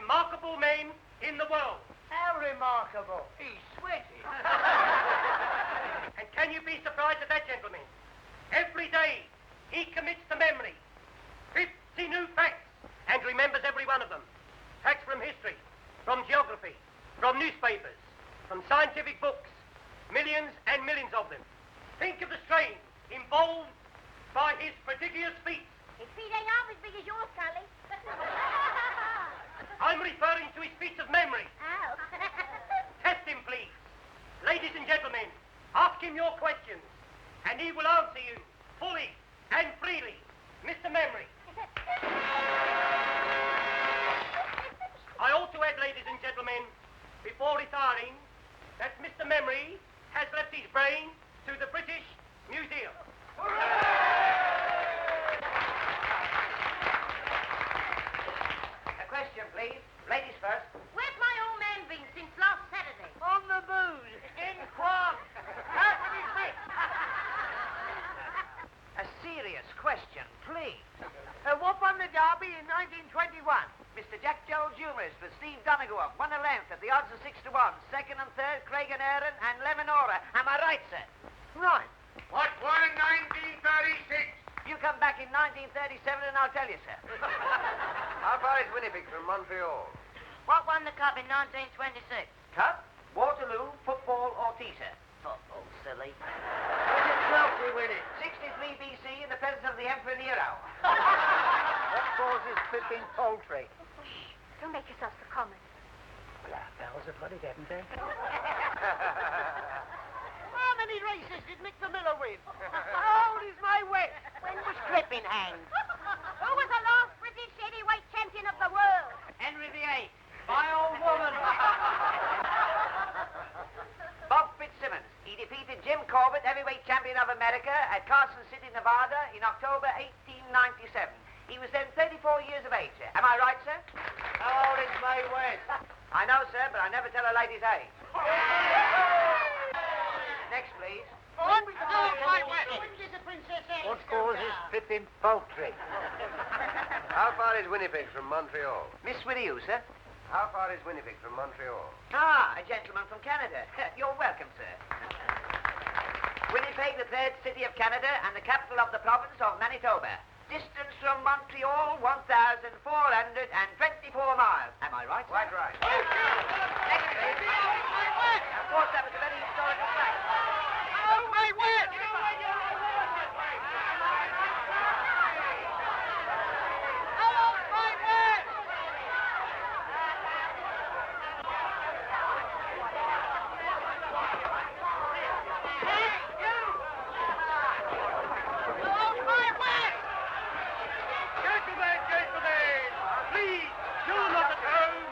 remarkable men in the world. How remarkable. He's sweaty. And can you be surprised at that, gentlemen? Every day he commits to memory 50 new facts and remembers every one of them. Facts from history, from geography, from newspapers, from scientific books, millions and millions of them. Think of the strain involved by his prodigious feats. His feet ain't half as big as yours, Cully. I'm referring to his feats of memory. Oh. Test him, please. Ladies and gentlemen, ask him your questions, and he will answer you fully and freely. Mr. Memory. I ought to add, ladies and gentlemen, before retiring, that Mr. Memory has left his brain to the British Museum. A question, please. Ladies first. Where's my old man been since last Saturday? On the booze. In Quam. Out with his wit. A serious question, please. What won the Derby in 1921? Mr. Jack Jones Humorist with Steve Donegal won a length at the odds of 6 to 1. Second and third, Craig and Aaron and Lemonora. Am I right, sir? Right. What won in 1936? You come back in 1937 and I'll tell you, sir. How far is Winnipeg from Montreal? What won the cup in 1926? Cup, Waterloo, football, or tea, sir? Football, silly. Was it 12 we win it? 63 BC in the presence of the Emperor Nero. What causes Pippin poultry? Don't make yourself so common. Well, our bells have got it, haven't they? How many races did Mick the Miller win? How old is my wet? When was Crippen hanged? Who was the last British heavyweight champion of the world? Henry VIII. My old woman. Bob Fitzsimmons. He defeated Jim Corbett, heavyweight champion of America, at Carson City, Nevada, in October 1897. He was then 34 years of age, sir. Am I right, sir? How old is Mae West? I know, sir, but I never tell a lady's age. Next, please. What What causes Pippin poultry? How far is Winnipeg from Montreal? Miss with you, sir. How far is Winnipeg from Montreal? Ah, a gentleman from Canada. You're welcome, sir. Winnipeg, the third city of Canada and the capital of the province of Manitoba. Distance from Montreal, 1,424 miles. Am I right? Quite right. Next, please. Of course, that was a very historical fact. Oh, my word! Gentlemen, please, you're not at home.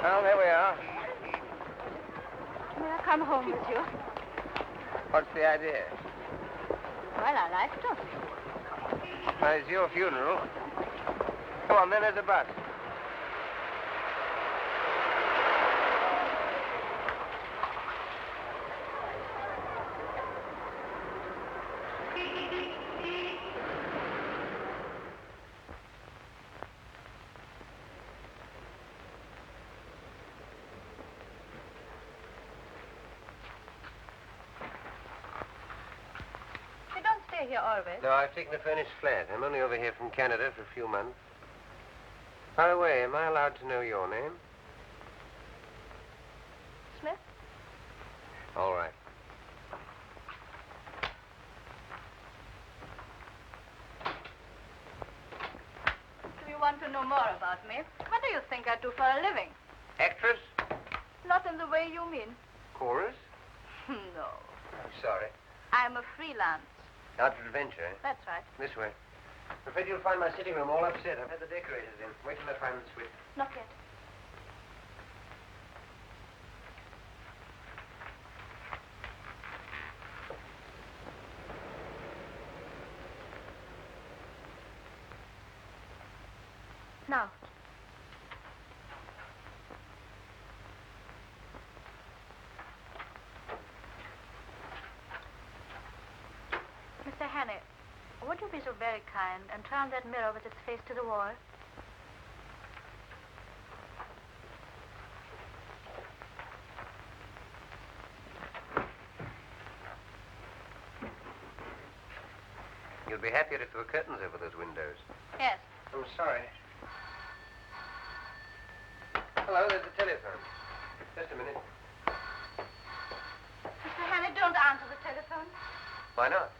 Well, there we are. May I come home with you? What's the idea? Well, I like to. Well, it's your funeral. Come on, then, there's a bus. You don't stay here always. No, I've taken a furnished flat. I'm only over here from Canada for a few months. By the way, am I allowed to know your name? Smith? All right. know more about me. What do you think I do for a living? Actress? Not in the way you mean. Chorus? No. I'm sorry. I'm a freelance. Out for adventure, eh? That's right. This way. I'm afraid you'll find my sitting room all upset. I've had the decorators in. Wait till I find the switch. Not yet. Now. Mr. Hannay, would you be so very kind and turn that mirror with its face to the wall? You'll be happier if there were curtains over those windows. Yes. I'm sorry. Hello, there's the telephone. Just a minute. Mr. Hannay, don't answer the telephone. Why not?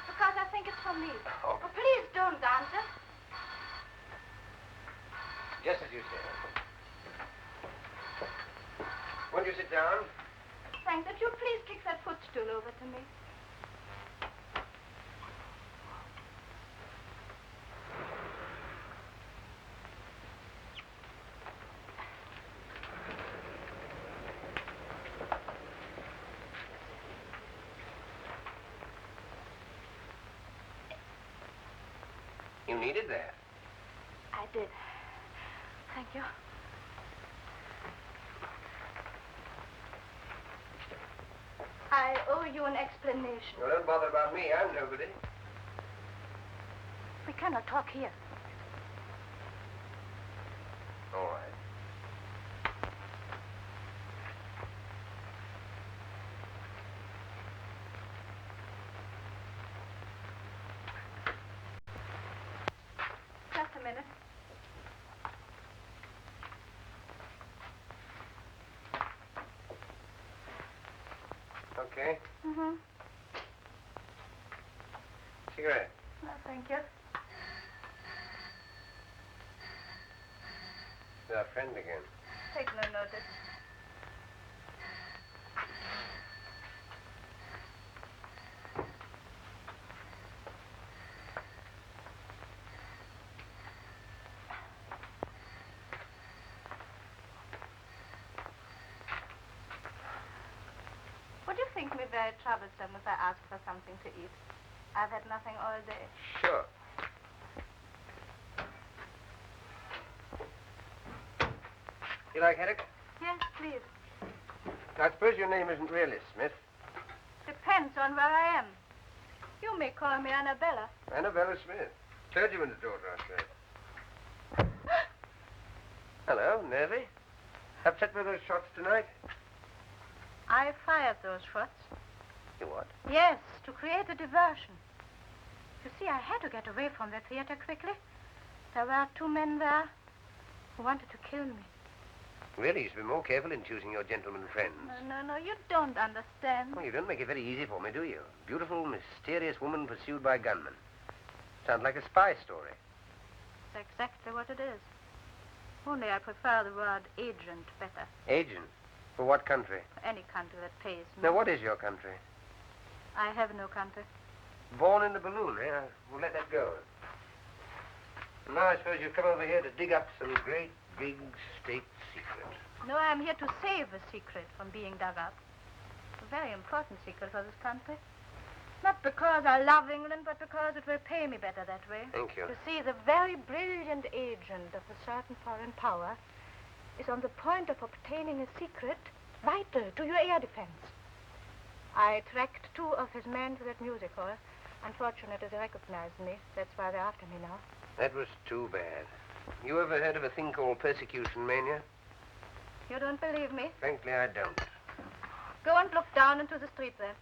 Because I think it's for me. Oh. Please don't answer. Just as you said. Won't you sit down? Frank, would you please kick that footstool over to me? You needed that. I did. Thank you. I owe you an explanation. Well, don't bother about me. I'm nobody. We cannot talk here. All right. Just a minute. Okay. Mm-hmm. Cigarette. No, thank you. Our friend again. Take no notice. Would you think me very troublesome if I asked for something to eat? I've had nothing all day. Sure. You like haddock? Yes, please. I suppose your name isn't really Smith. Depends on where I am. You may call me Annabella. Annabella Smith. Clergyman's daughter, I suppose. Hello, nervy? Upset with those shots tonight? I fired those shots. You what? Yes, to create a diversion. You see, I had to get away from the theater quickly. There were two men there who wanted to kill me. Really, you should be more careful in choosing your gentlemen friends. No, you don't understand. Well, you don't make it very easy for me, do you? Beautiful, mysterious woman pursued by gunmen. Sounds like a spy story. That's exactly what it is. Only I prefer the word agent better. Agent? For what country? For any country that pays me. Now, what is your country? I have no country. Born in the balloon, eh? We'll let that go. And now I suppose you've come over here to dig up some great, big state secret. No, I'm here to save a secret from being dug up. A very important secret for this country. Not because I love England, but because it will pay me better that way. Thank you. You see, the very brilliant agent of a certain foreign power is on the point of obtaining a secret vital to your air defense. I tracked two of his men to that music hall. Unfortunately, they recognized me. That's why they're after me now. That was too bad. You ever heard of a thing called persecution mania? You don't believe me? Frankly, I don't. Go and look down into the street there.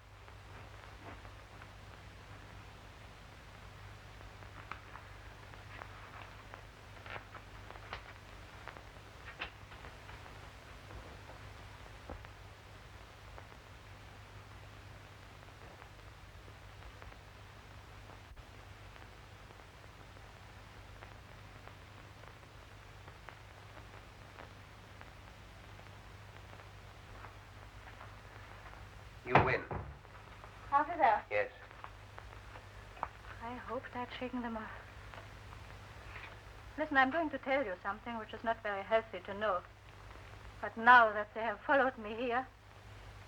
Coffee there. Yes. I hope that's shaking them off. Listen, I'm going to tell you something which is not very healthy to know. But now that they have followed me here,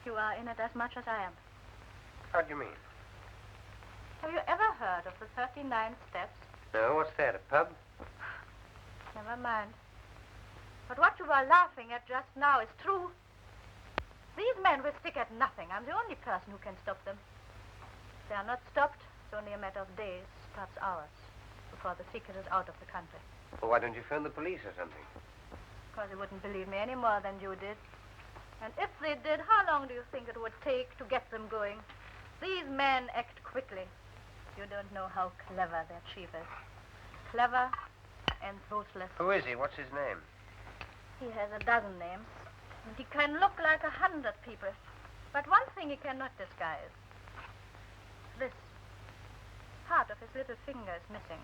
you are in it as much as I am. How do you mean? Have you ever heard of the 39 steps? No, what's that, a pub? Never mind. But what you were laughing at just now is true. These men will stick at nothing. I'm the only person who can stop them. If they are not stopped, it's only a matter of days, perhaps hours, before the secret is out of the country. Well, why don't you phone the police or something? Because they wouldn't believe me any more than you did. And if they did, how long do you think it would take to get them going? These men act quickly. You don't know how clever their chief is. Clever and ruthless. Who is he? What's his name? He has a dozen names. And he can look like 100 people. But one thing he cannot disguise. This. Part of his little finger is missing.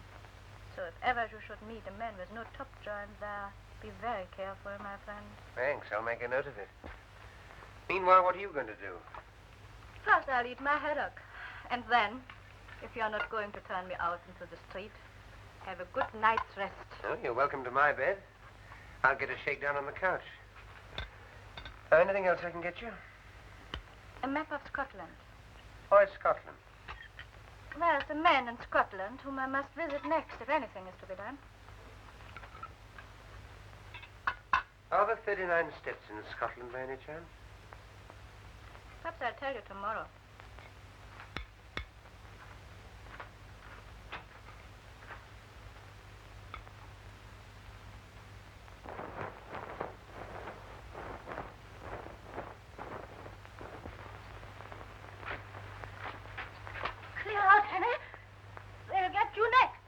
So if ever you should meet a man with no top joint there, be very careful, my friend. Thanks, I'll make a note of it. Meanwhile, what are you going to do? First, I'll eat my haddock. And then, if you're not going to turn me out into the street, have a good night's rest. Oh, you're welcome to my bed. I'll get a shakedown on the couch. Anything else I can get you? A map of Scotland. Oh, it's Scotland. There's a man in Scotland whom I must visit next if anything is to be done. Are there 39 steps in Scotland by any chance? Perhaps I'll tell you tomorrow. Clear out, Henry. They'll get you next.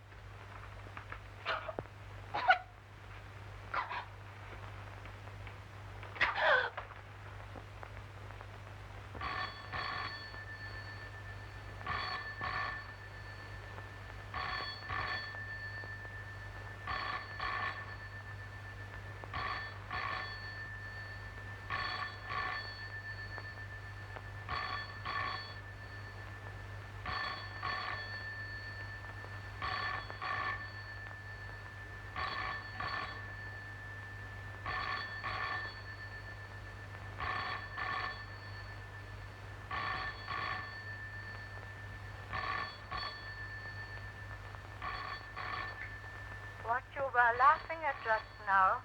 What you were laughing at just now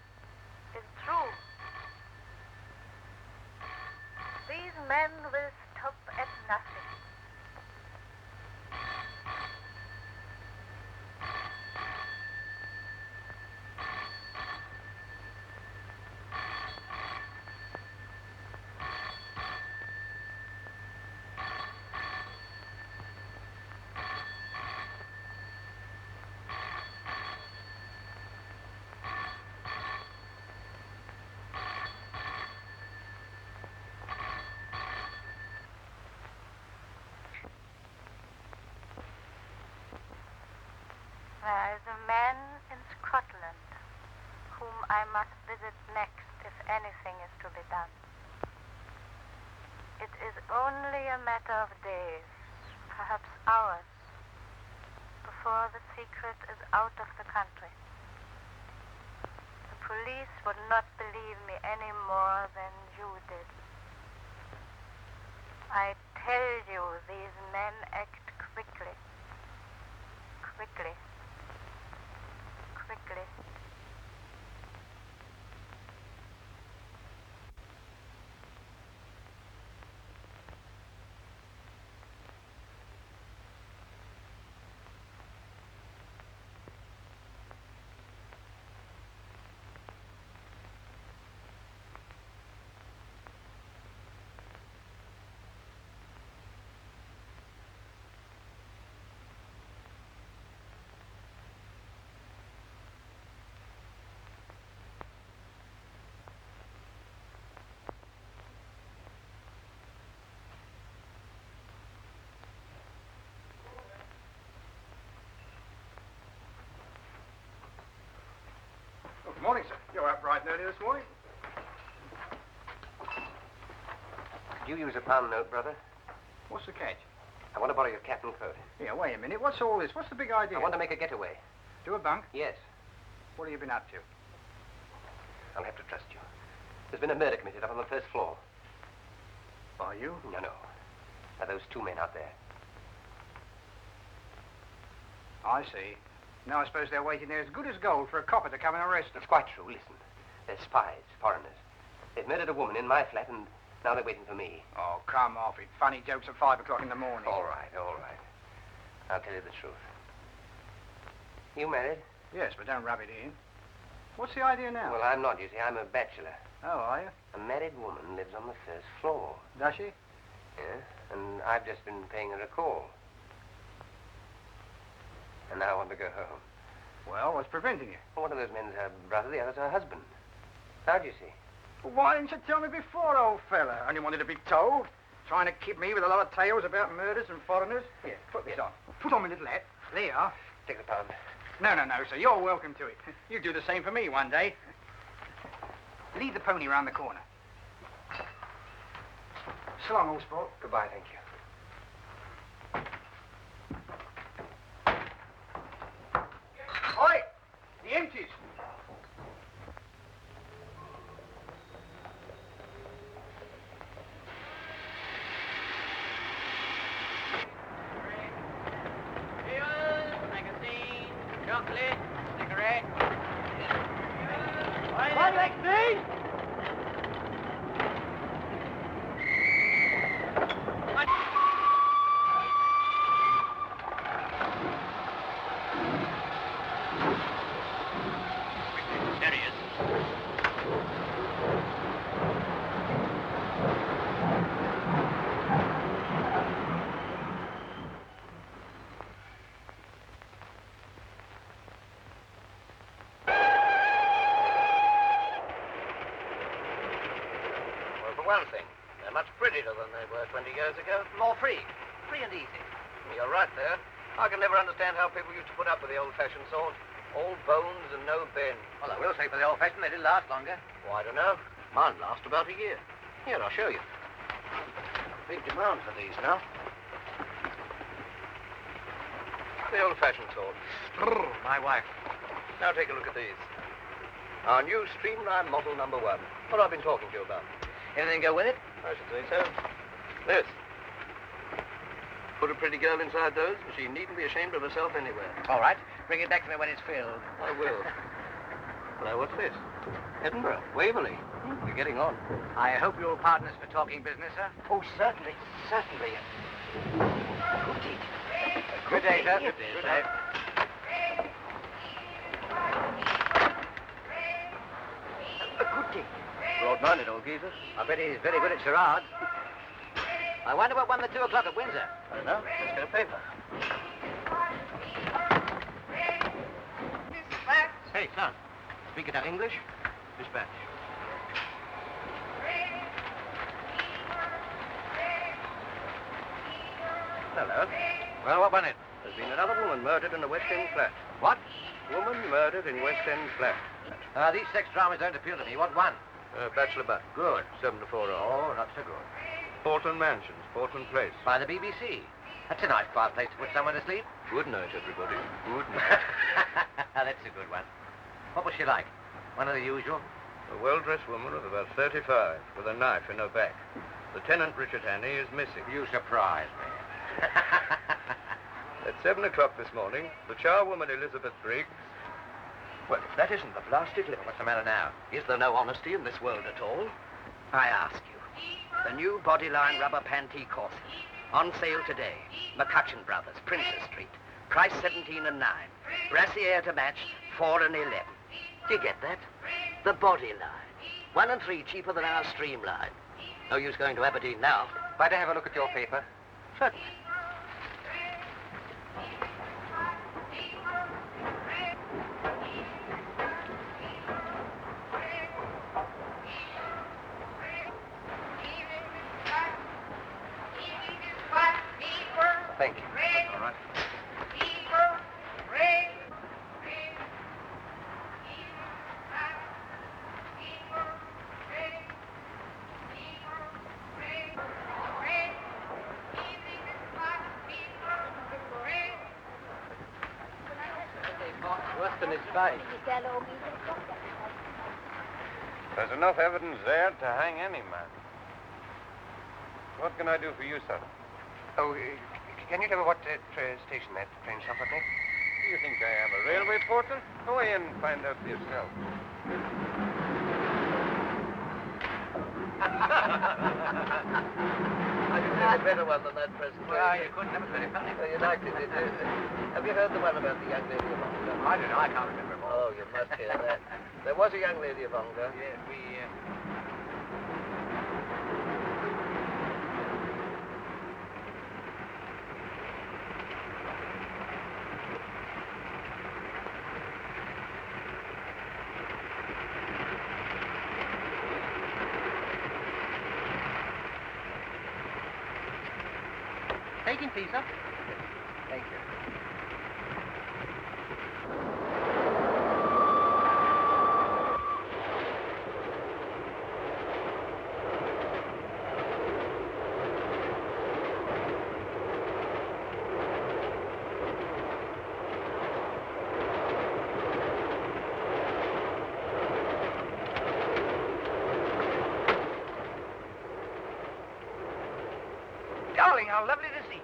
is true. These men will stop at nothing. There is a man in Scotland whom I must visit next if anything is to be done. It is only a matter of days, perhaps hours, before the secret is out of the country. The police would not believe me any more than you did. I tell you, these men act quickly. Quickly. Quickly. Good morning, sir. You're up bright and early this morning. Could you use a pound note, brother? What's the catch? I want to borrow your cap and coat. Yeah, wait a minute. What's all this? What's the big idea? I want to make a getaway. Do a bunk? Yes. What have you been up to? I'll have to trust you. There's been a murder committed up on the first floor. Are you? No. Are those two men out there? I see. Now I suppose they're waiting there as good as gold for a copper to come and arrest them. It's quite true. Listen. They're spies, foreigners. They've murdered a woman in my flat, and now they're waiting for me. Oh, come off it. Funny jokes at 5 o'clock in the morning. All right. I'll tell you the truth. You married? Yes, but don't rub it in. What's the idea now? Well, I'm not, you see. I'm a bachelor. Oh, are you? A married woman lives on the first floor. Does she? Yes, and I've just been paying her a call. And now I want to go home. Well, what's preventing you? Well, one of those men's her brother, the other's her husband. How'd you see? Well, why didn't you tell me before, old fella? Only wanted to be told. Trying to kid me with a lot of tales about murders and foreigners. Here, put this on. Put on my little hat. There you are. Take the pound. No, sir. You're welcome to it. You do the same for me one day. Lead the pony round the corner. So long, old sport. Goodbye, thank you. Oi! The empties. Magazine, chocolate, cigarette. One like me? There he is. Well, for one thing, they're much prettier than they were 20 years ago. More free. Free and easy. You're right there. I can never understand how people used to put up with the old-fashioned sort. All bones and no bend. Well, I will say for the old-fashioned, they did last longer. Well, I don't know. Mine last about a year. Here, I'll show you. Big demand for these now. The old-fashioned sort. My wife. Now take a look at these. Our new Streamline model number 1. What I've been talking to you about. Anything go with it? I should say so. This. Put a pretty girl inside those, and she needn't be ashamed of herself anywhere. All right. Bring it back to me when it's filled. I will. Now, what's this? Edinburgh, Waverley. You're getting on. I hope you're partners for talking business, sir. Oh, certainly. Certainly. Good day, sir. Good day, Good sir. day. Good day. Broad-minded old geezer. I bet he's very good at charades. I wonder what won the 2 o'clock at Windsor. I don't know. Let's get a paper. Hey, son. Speak it out English? Dispatch. Hello. Well, what won it? There's been another woman murdered in a West End flat. What? Woman murdered in West End flat. These sex dramas don't appeal to me. What won? Bachelor Butt. Good. 7 to 4 hours. Oh, not so good. Portland Mansions, Portland Place. By the BBC. That's a nice quiet place to put someone to sleep. Good night, everybody. Good night. That's a good one. What was she like? One of the usual? A well-dressed woman of about 35, with a knife in her back. Lieutenant Richard Hannay is missing. You surprise me. At 7 o'clock this morning, the charwoman Elizabeth Briggs... Well, if that isn't the blasted liver. What's the matter now? Is there no honesty in this world at all? I ask you. The new Bodyline rubber panty corset. On sale today. McCutcheon Brothers, Princess Street. Price 17 and 9. Brassiere to match, 4 and 11. Do you get that? The Bodyline. 1 and 3 cheaper than our Streamline. No use going to Aberdeen now. Might I have a look at your paper? Certainly. Thank you. All right. Worse than his face. There's enough evidence there to hang any man. What can I do for you, sir? Oh, can you tell me what station that train stopped at next? Do you think I am a railway porter? Go away and find out for yourself. I didn't think a better one than that presentation. Well, you couldn't. That was very funny. You liked it, did you? Have you heard the one about the young lady of Ongar? I don't know. I can't remember them all. Oh, you must hear that. There was a young lady of Ongar. Yes, we... Taking tea, sir. Thank you. Darling, how lovely to see you.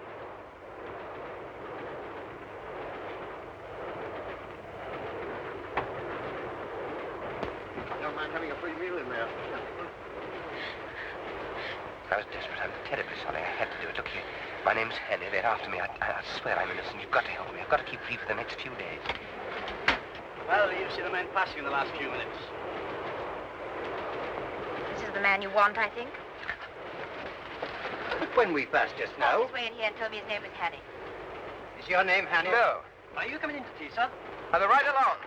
Don't mind having a free meal in there. I was desperate. I'm terribly sorry. I had to do it. Look here. My name's Henny. They're after me. I swear I'm innocent. You've got to help me. I've got to keep free for the next few days. Well, you've seen a man passing in the last few minutes. This is the man you want, I think. When we passed just Oh, now. just wait here and tell me his name is Hattie. Is your name Hannah? No. Are you coming into tea, sir? I'll be right along.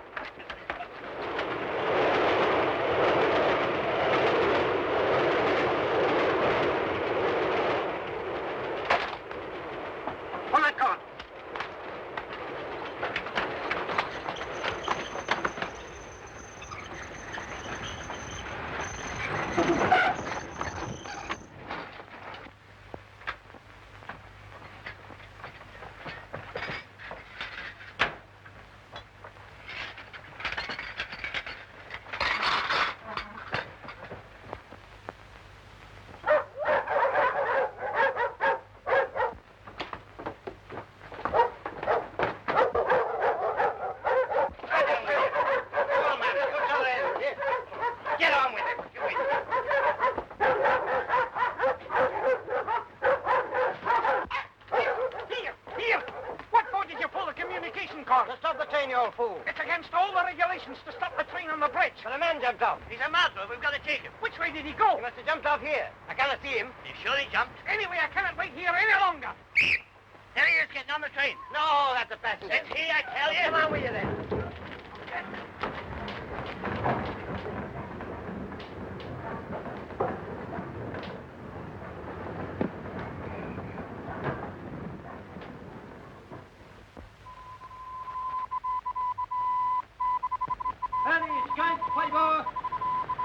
On that card. Get on with it. Here! What for did you pull the communication cord? To stop the train, you old fool. It's against all the regulations to stop the train on the bridge. But a man jumped off. He's a murderer. We've got to take him. Which way did he go? He must have jumped off here. I cannot see him. You sure he jumped? Anyway, I cannot wait here any longer. There he is, getting on the train. No, that's a passenger. It's he, I tell you. Come on with you then. Any escape, fiber!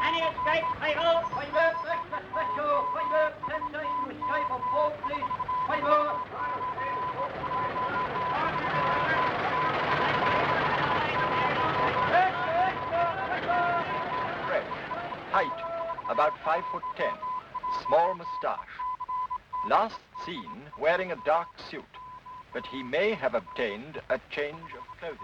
Any escape, fiber! Fiber, extra special, fiber! Sensation escape on board, please! Fiber! Height, about 5'10", small moustache. Last seen wearing a dark suit, but he may have obtained a change of clothing.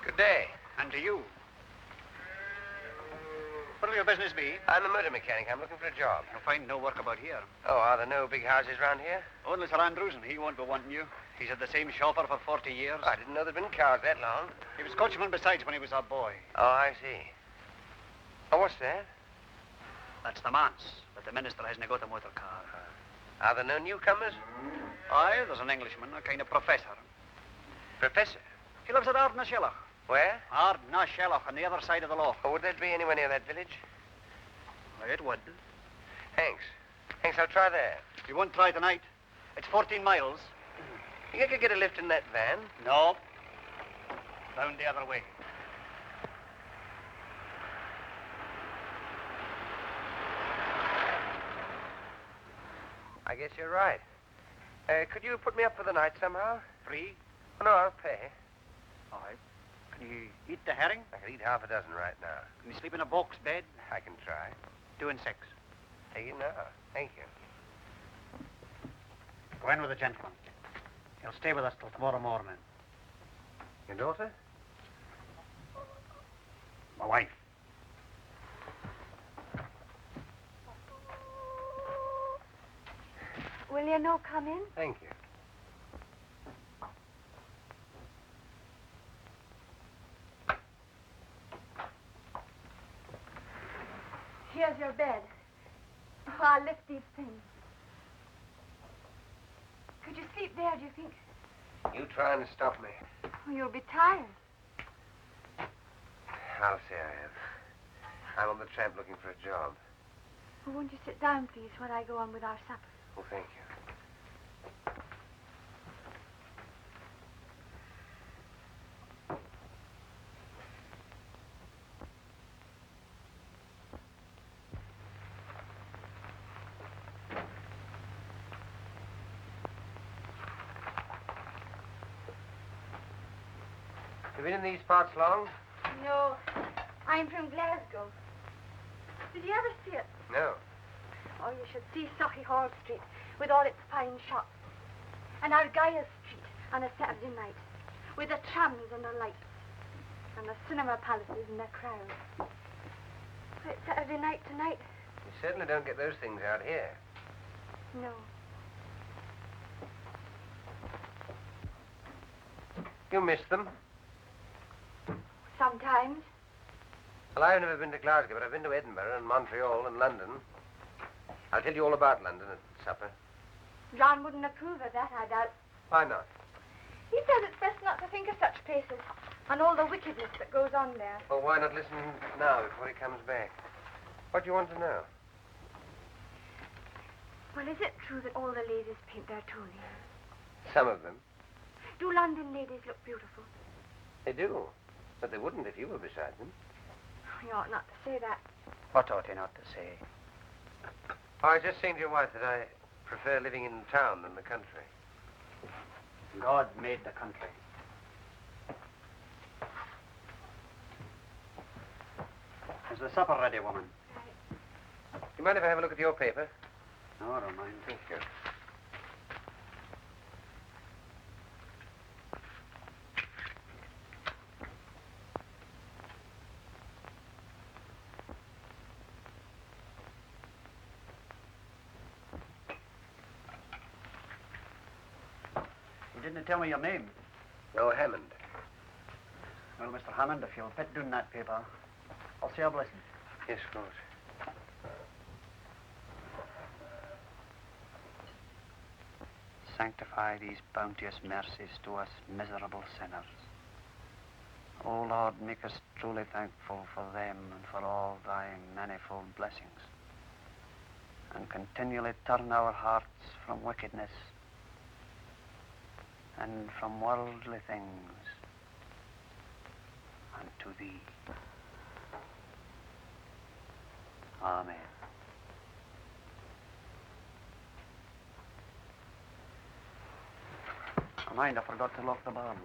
Good day. And to you. What'll your business be? I'm a motor mechanic. I'm looking for a job. You'll find no work about here. Oh, are there no big houses round here? Only Sir Andrews, and he won't be wanting you. He's had the same chauffeur for 40 years. I didn't know there'd been cars that long. He was coachman besides when he was a boy. Oh, I see. Oh, what's that? That's the manse, but the minister hasn't got a motor car. Are there no newcomers? Aye, there's an Englishman, a kind of professor. Professor? He lives at Ardnashellach. Where? Ardnashellach, on the other side of the loch. Oh, would that be anywhere near that village? It would. Thanks. Thanks, I'll try there. You won't try tonight. It's 14 miles. You think I could get a lift in that van? No. Round the other way. I guess you're right. Could you put me up for the night somehow? Free? Oh, no, I'll pay. All right. Can you eat the herring? I could eat half a dozen right now. Can you sleep in a box bed? I can try. 2 and 6. Take it now. Thank you. Go in with the gentleman. He'll stay with us till tomorrow morning. Your daughter? My wife. Will you no come in? Thank you. Here's your bed. Oh, I'll lift these things. Could you sleep there, do you think? You trying to stop me? Oh, you'll be tired. I'll say I am. I'm on the tramp looking for a job. Oh, won't you sit down, please, while I go on with our supper? Oh, thank you. You been in these parts long? No, I'm from Glasgow. Did you ever see it? No. Oh, you should see Sochi Hall Street with all its fine shops. And Argyle Street on a Saturday night with the trams and the lights. And the cinema palaces and the crowds. It's Saturday night tonight. You certainly don't get those things out here. No. You miss them? Sometimes. Well, I've never been to Glasgow, but I've been to Edinburgh and Montreal and London. I'll tell you all about London at supper. John wouldn't approve of that, I doubt. Why not? He says it's best not to think of such places and all the wickedness that goes on there. Well, why not listen now before he comes back? What do you want to know? Well, is it true that all the ladies paint their toenails? Some of them. Do London ladies look beautiful? They do. But they wouldn't if you were beside them. You ought not to say that. What ought he not to say? Oh, I was just saying to your wife that I prefer living in town than the country. God made the country. Is the supper ready, woman? You mind if I have a look at your paper? No, I don't mind. Thank you. You didn't tell me your name. Oh, Hammond. Well, Mr. Hammond, if you'll put down that paper, I'll say a blessing. Yes, of course. Sanctify these bounteous mercies to us miserable sinners. O Lord, make us truly thankful for them and for all thy manifold blessings, and continually turn our hearts from wickedness and from worldly things unto thee. Amen. Mind, I forgot to lock the barn.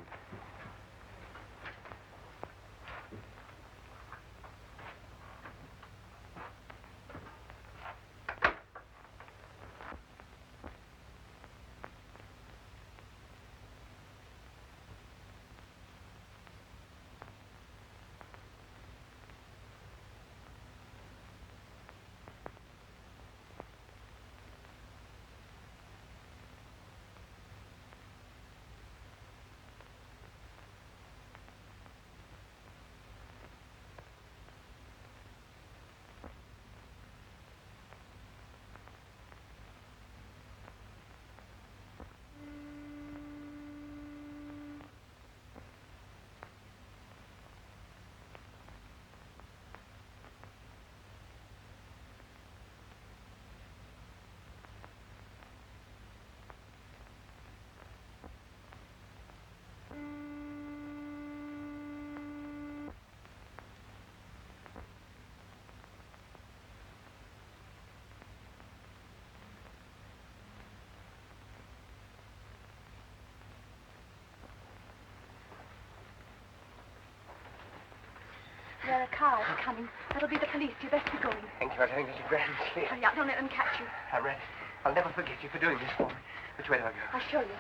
car is coming. That'll be the police. You best be going. Thank you. I think it's a grand scheme. Hurry up. Don't let them catch you. I read it. I'll never forget you for doing this for me. Which way do I go? I'll show you.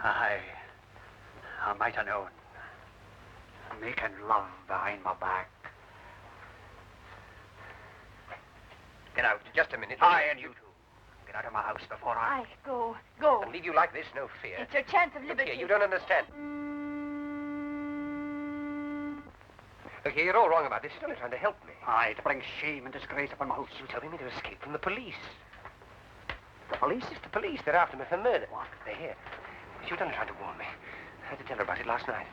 I might have known. Making love behind my back. Get out. Just a minute. I and you two. Get out of my house before I... Go. And leave you like this, no fear. It's your chance of Look liberty. here, you don't understand. Look here, you're all wrong about this. You're only trying to help me. Aye, to bring shame and disgrace upon my house. You're telling me to escape from the police. The police? It's the police. They're after me for murder. What? They're here. She was only trying to warn me. I had to tell her about it last night.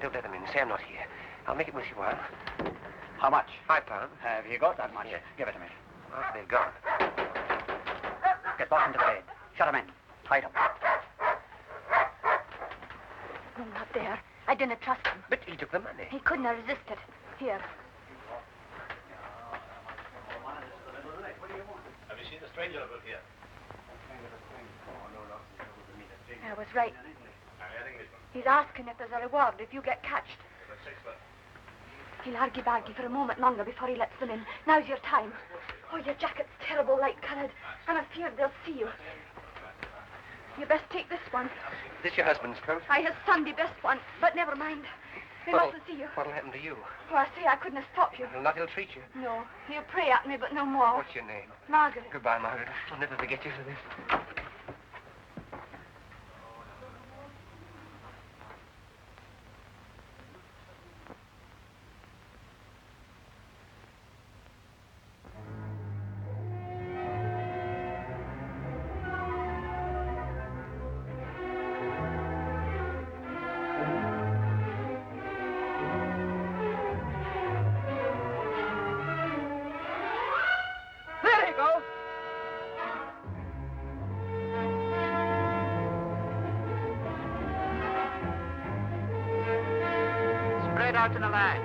Don't let them in. Say I'm not here. I'll make it worth your while. How much? £5. Have you got that much? Yes. Give it to me. After they've gone. Get back into the bed. Shut him in. Tight him. No, not there. I didn't trust him. But he took the money. He couldn't have resisted. Here. Have you seen the stranger about here? I was right. He's asking if there's a reward if you get catched. He'll argy-bargy for a moment longer before he lets them in. Now's your time. Oh, your jacket's terrible light-coloured. I'm afeard they'll see you. You best take this one. Is this your husband's coat? I his Sunday best one, but never mind. They mustn't see you. What'll happen to you? Oh, I say I couldn't have stopped you. He'll not ill-treat you. No, he'll pray at me, but no more. What's your name? Margaret. Goodbye, Margaret. I'll never forget you for this. There he goes. Spread out to the line.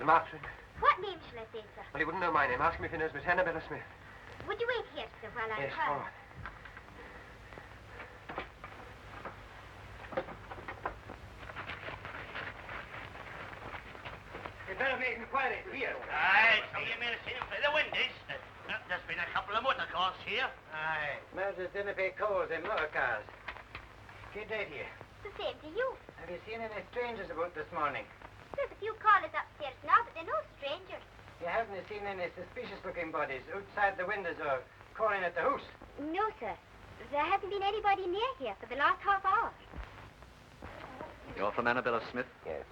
Martin. What name shall I say, sir? Well, he wouldn't know my name. Ask him if he knows Miss Annabella Smith. Would you wait here, sir, while I Yes, try? all right. You'd better make inquiries here. Aye, see him in through the windows. There's been a couple of motor cars here. Aye. Murders didn't pay calls in motor cars. Good day to you. The same to you. Have you seen any strangers about this morning? There's a few callers upstairs now, but they're no strangers. You haven't seen any suspicious-looking bodies outside the windows or calling at the house? No, sir. There hasn't been anybody near here for the last half hour. You're from Annabella Smith? Yes.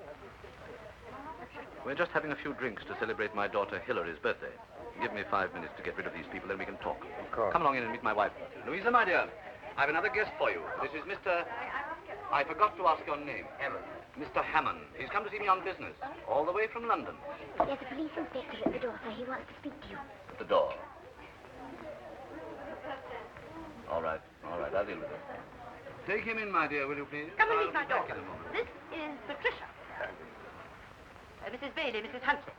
We're just having a few drinks to celebrate my daughter Hilary's birthday. Give me 5 minutes to get rid of these people, then we can talk. Of course. Come along in and meet my wife. Louisa, my dear, I've another guest for you. This is Mr... I forgot to ask your name. Hammond. Mr. Hammond. He's come to see me on business, all the way from London. There's a police inspector at the door, sir. He wants to speak to you. At the door. All right, I'll deal with it. Take him in, my dear, will you please? Come and meet my I'll be back daughter. in a moment. This is Patricia. Mrs. Bailey, Mrs. Huntley.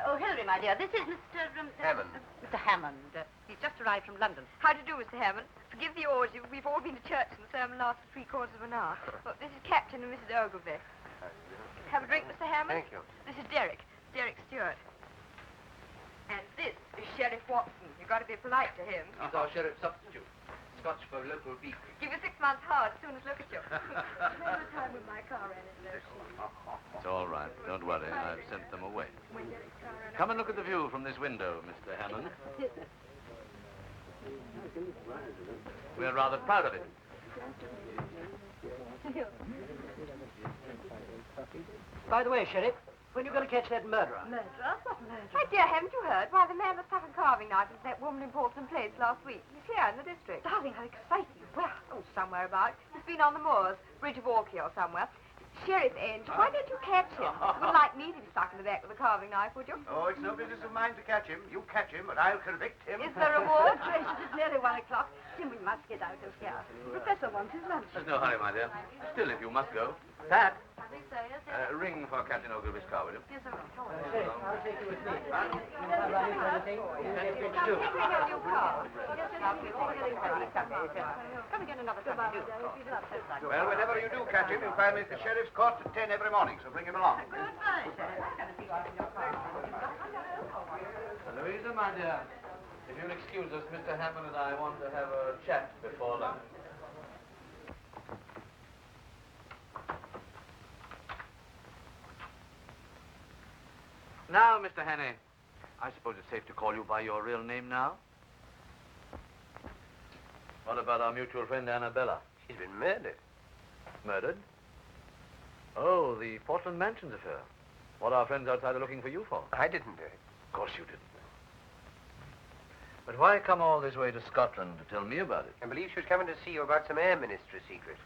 Oh, Hilary, my dear, this is Mr. Hammond. Mr. Hammond. He's just arrived from London. How do you do, Mr. Hammond? Forgive the oars. We've all been to church and the sermon lasted 3/4 of an hour. Well, this is Captain and Mrs. Ogilvy. Have a drink, Mr. Hammond? Thank you. This is Derek Stewart. And this is Sheriff Watson. You've got to be polite to him. He's our sheriff substitute. Scotch for local beak. Give you 6 months hard as soon as look at you. Remember the time when my car ran into those sheets? It's all right. Don't worry. I've sent them away. Come and look at the view from this window, Mr. Hammond. We're rather proud of it. By the way, Sheriff, when are you going to catch that murderer? Murderer? What murderer? My dear, haven't you heard? Why, the man that stuck a carving knife into that woman in Portland Place last week. He's here in the district. Darling, how exciting. Where? Oh, somewhere about. He's been on the moors, Bridge of Orkney or somewhere. Sheriff Angel, why don't you catch him? You wouldn't like me to be stuck in the back with a carving knife, would you? Oh, it's no business of mine to catch him. You catch him, and I'll convict him. Is there a reward? Gracious, it's nearly 1 o'clock. Jim, we must get out of here. The Professor wants his lunch. There's no hurry, my dear. Still, if you must go. Pat. I think so, yes, yes. Ring for Captain Ogilvy's car, will you? Yes, sir. Sheriff, I'll take you with me. If I run into anything, you get it Come, too. take me on your car. Yes, yes, yes. Come again another time. Well, whenever you do catch him, you'll find me at the sheriff's court at 10 every morning, so bring him along. Louisa, my dear, if you'll excuse us, Mr. Hammond and I want to have a chat before lunch. Now, Mr. Hannay, I suppose it's safe to call you by your real name now? What about our mutual friend Annabella? She's been murdered. Murdered? Oh, the Portland Mansions affair. What are our friends outside are looking for you for? I didn't do it. Of course you didn't. But why come all this way to Scotland to tell me about it? I believe she was coming to see you about some air ministry secret.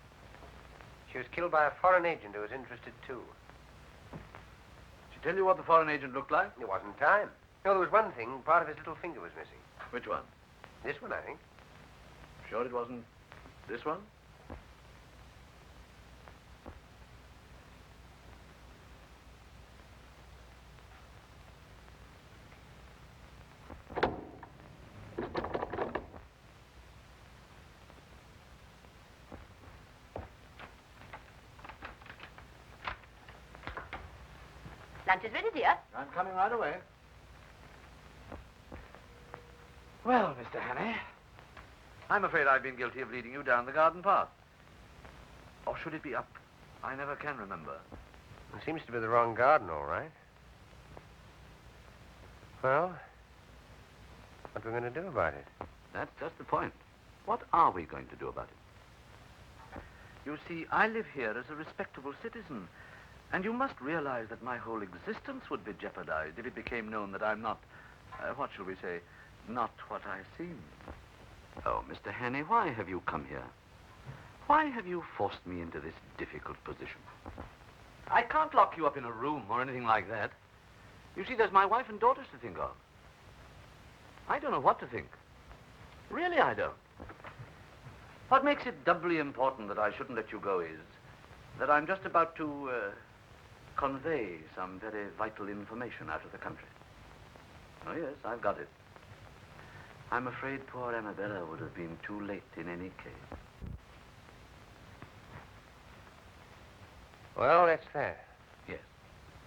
She was killed by a foreign agent who was interested too. Did she tell you what the foreign agent looked like? There wasn't time. No, there was one thing. Part of his little finger was missing. Which one? This one, I think. Sure it wasn't this one? Lunch is ready, dear. I'm coming right away. Well, Mr. Hannay, I'm afraid I've been guilty of leading you down the garden path. Or should it be up? I never can remember. It seems to be the wrong garden, all right. Well, what are we going to do about it? That's just the point. What are we going to do about it? You see, I live here as a respectable citizen, and you must realize that my whole existence would be jeopardized if it became known that I'm not, what shall we say, not what I seem. Oh, Mr. Hannay, why have you come here? Why have you forced me into this difficult position? I can't lock you up in a room or anything like that. You see, there's my wife and daughters to think of. I don't know what to think. Really, I don't. What makes it doubly important that I shouldn't let you go is that I'm just about to convey some very vital information out of the country. Oh, yes, I've got it. I'm afraid poor Annabella would have been too late in any case. Well, that's that. Yes.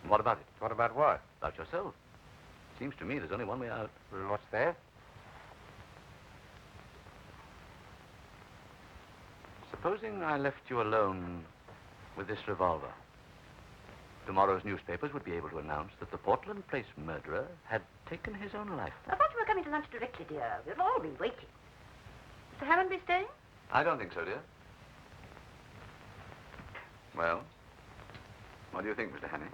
What about it? What about what? About yourself. Seems to me there's only one way out. And what's that? Supposing I left you alone with this revolver. Tomorrow's newspapers would be able to announce that the Portland Place murderer had taken his own life. I thought you were coming to lunch directly, dear. We've all been waiting. Mr. Hammond be staying? I don't think so, dear. Well, what do you think, Mr. Hannay?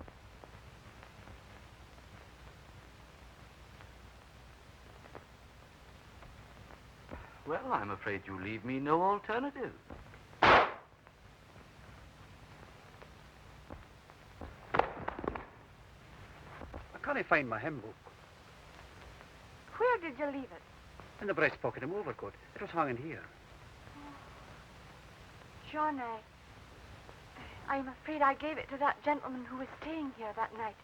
Well, I'm afraid you leave me no alternative. I can't find my hymn book. Where did you leave it? In the breast pocket of my overcoat. It was hanging here. John, I'm afraid I gave it to that gentleman who was staying here that night.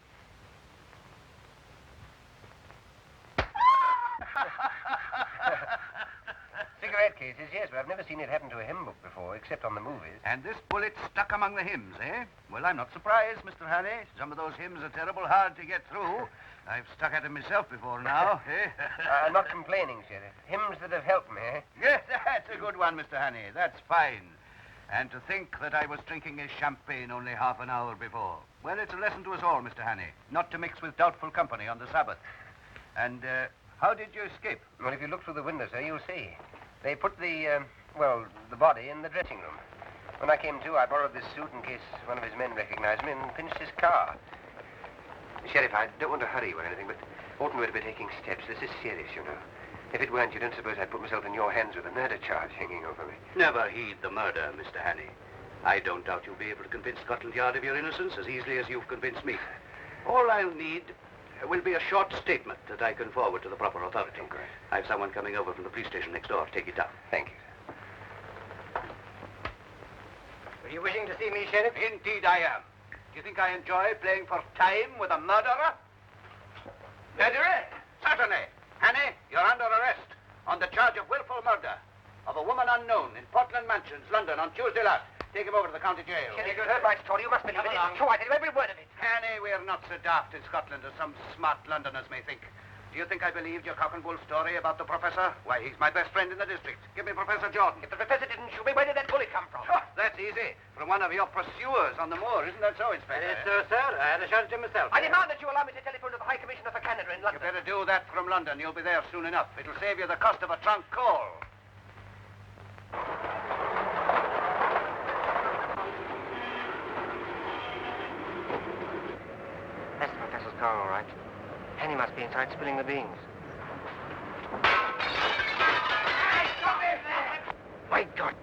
Cigarette cases, yes, but I've never seen it happen to a hymn book before, except on the movies. And this bullet stuck among the hymns, eh? Well, I'm not surprised, Mr. Hannay. Some of those hymns are terrible hard to get through. I've stuck at them myself before now, eh? I'm not complaining, Sheriff. Hymns that have helped me, eh? Yes, that's a good one, Mr. Hannay. That's fine. And to think that I was drinking a champagne only half an hour before. Well, it's a lesson to us all, Mr. Hannay, not to mix with doubtful company on the Sabbath. And, how did you escape? Well, if you look through the window, sir, you'll see. They put the body in the dressing room. When I came to, I borrowed this suit in case one of his men recognized me and finished his car. Sheriff, I don't want to hurry you or anything, but oughtn't we to be taking steps? This is serious, you know. If it weren't, you don't suppose I'd put myself in your hands with a murder charge hanging over me. Never heed the murder, Mr. Hannay. I don't doubt you'll be able to convince Scotland Yard of your innocence as easily as you've convinced me. All I'll need will be a short statement that I can forward to the proper authority. Great. I've someone coming over from the police station next door to take it down. Thank you, sir. Are you wishing to see me, Sheriff? Indeed I am. Do you think I enjoy playing for time with a murderer? Murderer? Certainly. Hannay, you're under arrest on the charge of willful murder of a woman unknown in Portland Mansions, London, on Tuesday last. Take him over to the county jail. Sheriff, you heard my story. You must believe it. It's true. I tell you every word of it. Hannay, we're not so daft in Scotland as some smart Londoners may think. Do you think I believed your cock and bull story about the professor? Why, he's my best friend in the district. Give me Professor Jordan. If the professor didn't shoot me, where did that bullet come from? Oh, that's easy. From one of your pursuers on the moor. Isn't that so, Inspector? It is so, sir. I had a shot at him myself. I demand that you allow me to telephone to the High Commissioner for Canada in London. You better do that from London. You'll be there soon enough. It'll save you the cost of a trunk call. That's the professor's car, all right. Henny must be inside spilling the beans. My God!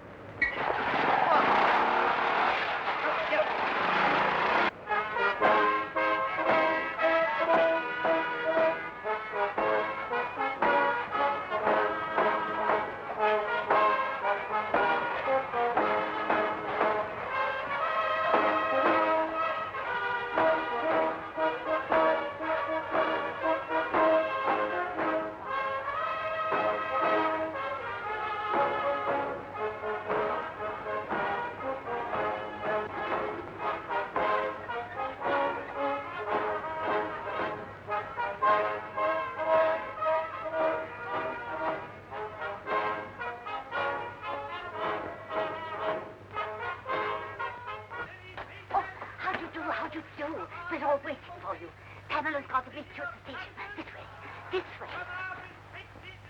We're all waiting for you. Pamela's got to meet you at the station. This way. This way.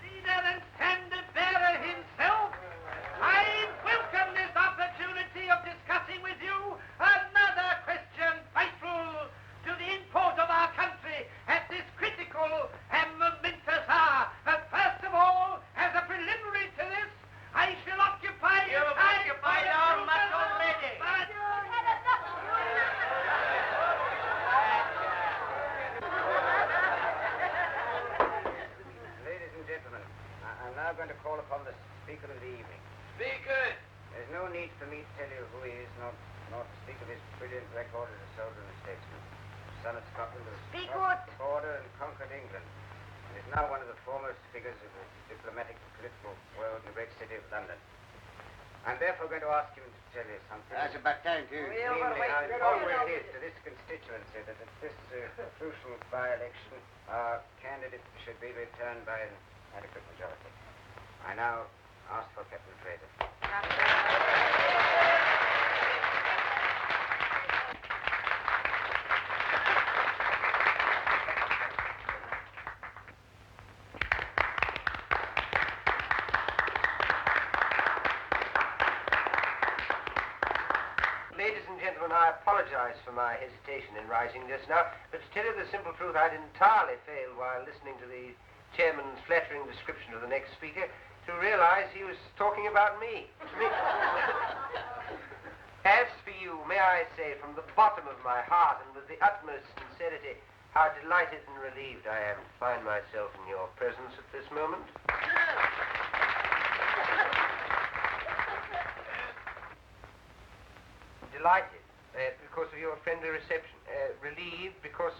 Leader and standard-bearer himself, I welcome this opportunity of discussing with you another question vital to the import of our country at this critical and momentous hour. But first of all, as a preliminary to this, I shall occupy your time. You've occupied our much already. But Ladies and gentlemen, I'm now going to call upon the speaker of the evening. Speaker! There's no need for me to tell you who he is, nor to speak of his brilliant record as a soldier and statesman. Son of Scotland, who Speak crossed what? the border and conquered England, and is now one of the foremost figures of the diplomatic and political world in the great city of London. I'm therefore going to ask him to tell you something. That's about time, too. Namely, how important it is to this constituency that at this crucial by-election, our candidate should be returned by an adequate majority. I now ask for Captain Fraser. Ladies and gentlemen, I apologize for my hesitation in rising just now, but to tell you the simple truth, I'd entirely failed while listening to the chairman's flattering description of the next speaker to realize he was talking about me. As for you, may I say from the bottom of my heart and with the utmost sincerity, how delighted and relieved I am to find myself in your presence at this moment. Delighted because of your friendly reception. Relieved because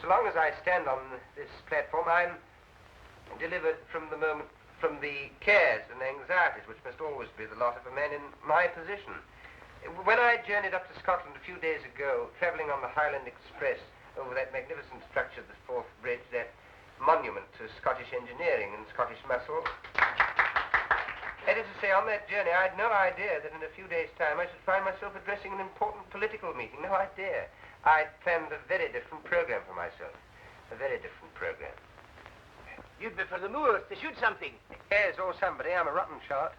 so long as I stand on this platform, I'm delivered from the cares and anxieties which must always be the lot of a man in my position. When I journeyed up to Scotland a few days ago, travelling on the Highland Express over that magnificent structure, the Forth Bridge, that monument to Scottish engineering and Scottish muscle, that is to say, on that journey, I had no idea that in a few days' time I should find myself addressing an important political meeting. No idea. I'd planned a very different program for myself. A very different program. You'd be for the moors to shoot something. Yes, or somebody. I'm a rotten shot.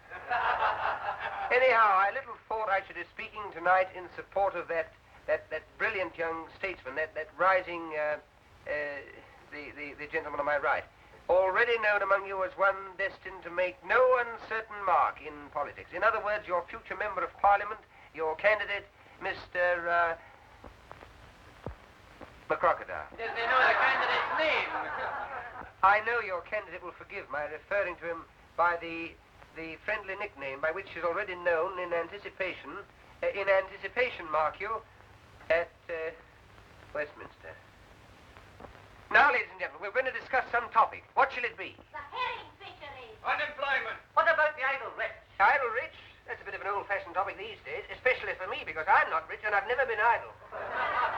Anyhow, I little thought I should be speaking tonight in support of that brilliant young statesman, that rising, the gentleman on my right. Already known among you as one destined to make no uncertain mark in politics. In other words, your future member of Parliament, your candidate, Mr. McCrocodile. Does they know the candidate's name? I know your candidate will forgive my referring to him by the friendly nickname by which he's already known in anticipation, mark you, at Westminster. Now, ladies and gentlemen, we're going to discuss some topic. What shall it be? The herring fisheries. Unemployment. What about the idle rich? Idle rich? That's a bit of an old-fashioned topic these days, especially for me, because I'm not rich and I've never been idle.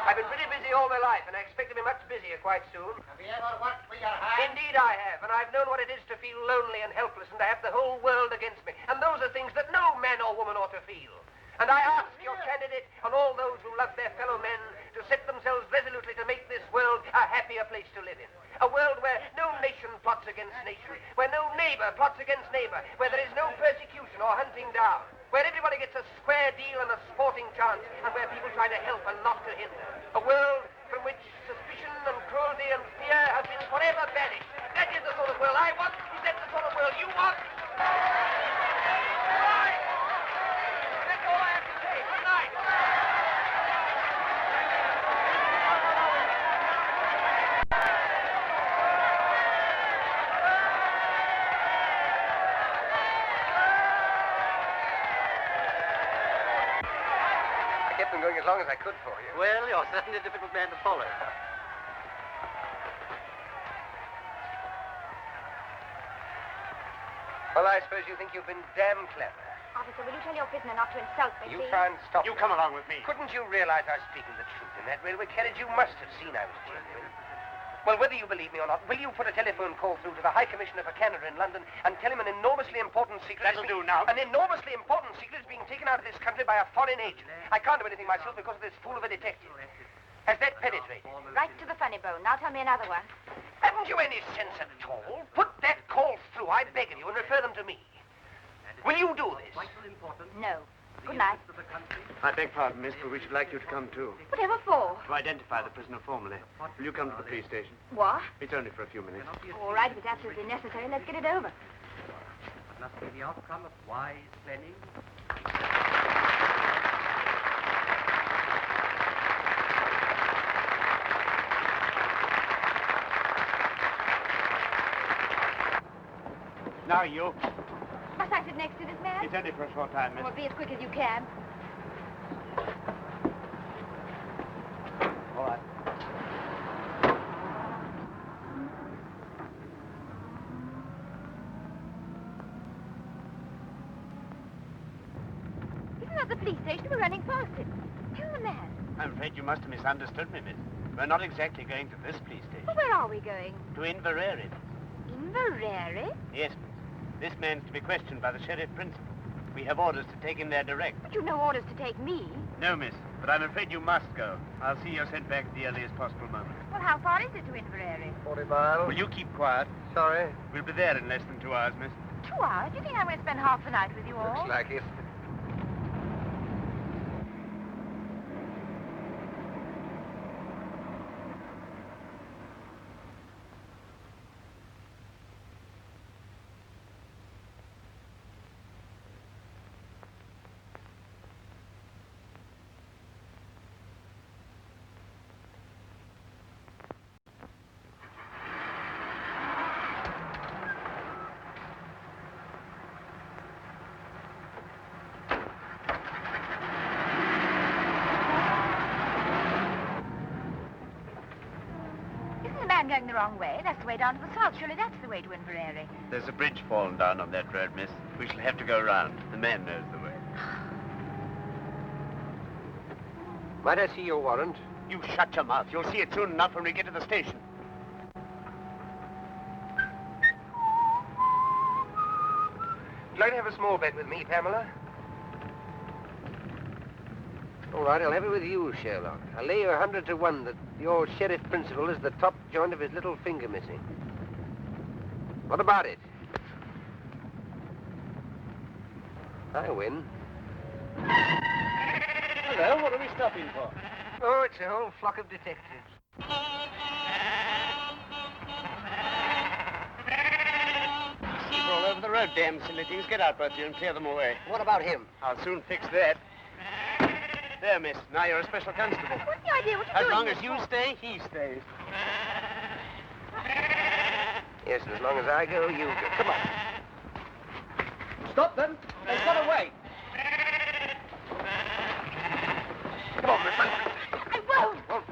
I've been pretty busy all my life, and I expect to be much busier quite soon. Have you ever worked for your hand? Indeed I have, and I've known what it is to feel lonely and helpless and to have the whole world against me. And those are things that no man or woman ought to feel. And I ask your candidate and all those who love their fellow men to set themselves resolutely to make this world a happier place to live in. A world where no nation plots against nation, where no neighbor plots against neighbor, where there is no persecution or hunting down, where everybody gets a square deal and a sporting chance, and where people try to help and not to hinder. A world from which suspicion and cruelty and fear have been forever banished. That is the sort of world I want. Is that the sort of world you want? Right. That's all I have to say. Good night. I kept them going as long as I could for you. Well, you're certainly a difficult man to follow. Well, I suppose you think you've been damn clever. Officer, will you tell your prisoner not to insult me, You please? try and stop You me. come along with me. Couldn't you realize I was speaking the truth in that railway carriage? You must have seen I was genuine. Well, whether you believe me or not, will you put a telephone call through to the High Commissioner for Canada in London and tell him an enormously important secret... That'll do now. An enormously important secret is being taken out of this country by a foreign agent. I can't do anything myself because of this fool of a detective. Has that penetrated? Right to the funny bone. Now tell me another one. Haven't you any sense at all? Put that call through, I beg of you, and refer them to me. Will you do this? No. Good night. I beg pardon, miss, but we should like you to come too. Whatever for? To identify the prisoner formally. Will you come to the police station? What? It's only for a few minutes. All right, if it's absolutely necessary, let's get it over. It must be the outcome of wise planning. Now you. Must I sit next to this man? It's only for a short time, miss. Well, be as quick as you can. All right. Isn't that the police station? We're running past it. Tell the man. I'm afraid you must have misunderstood me, miss. We're not exactly going to this police station. Well, where are we going? To Inverary. Inverary? Yes, miss. This man's to be questioned by the sheriff principal. We have orders to take him there direct. But you've no orders to take me. No, miss, but I'm afraid you must go. I'll see you're sent back at the earliest possible moment. Well, how far is it to Inverary? 40 miles. Will you keep quiet? Sorry. We'll be there in less than 2 hours, miss. 2 hours? Do you think I'm going to spend half the night with you all? Looks like it. I'm going the wrong way. That's the way down to the south. Surely that's the way to Inverary. There's a bridge fallen down on that road, miss. We shall have to go round. The man knows the way. Might I see your warrant? You shut your mouth. You'll see it soon enough when we get to the station. Would you like to have a small bet with me, Pamela? All right, I'll have it with you, Sherlock. I'll lay you 100 to 1 that your sheriff principal is the top joint of his little finger missing. What about it? I win. Hello, what are we stopping for? Oh, it's a whole flock of detectives. Sheep all over the road, damn silly things. Get out, both of you, and clear them away. What about him? I'll soon fix that. There, miss. Now you're a special constable. What's the idea? What are you As doing long this as you for? stay, he stays. Yes, and as long as I go, you go. Come on. Stop them. They've got away. Come on, Miss. I won't.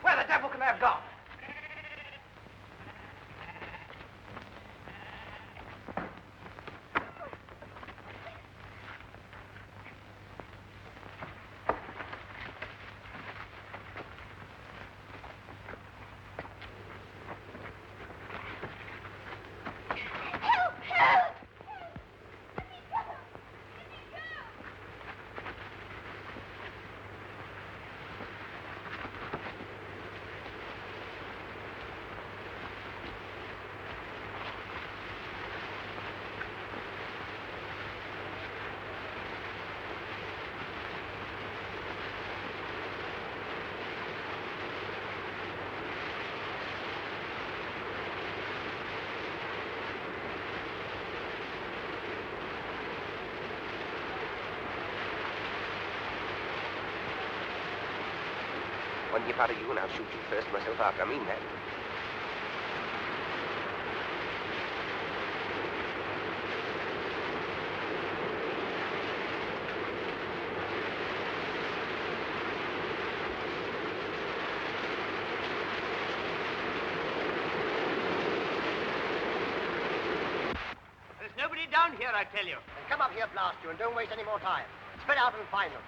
Where the devil can they have gone? Help! Help! One nip out of you and I'll shoot you first myself after. I mean that. There's nobody down here, I tell you. Then come up here, blast you, and don't waste any more time. Spread out and find them.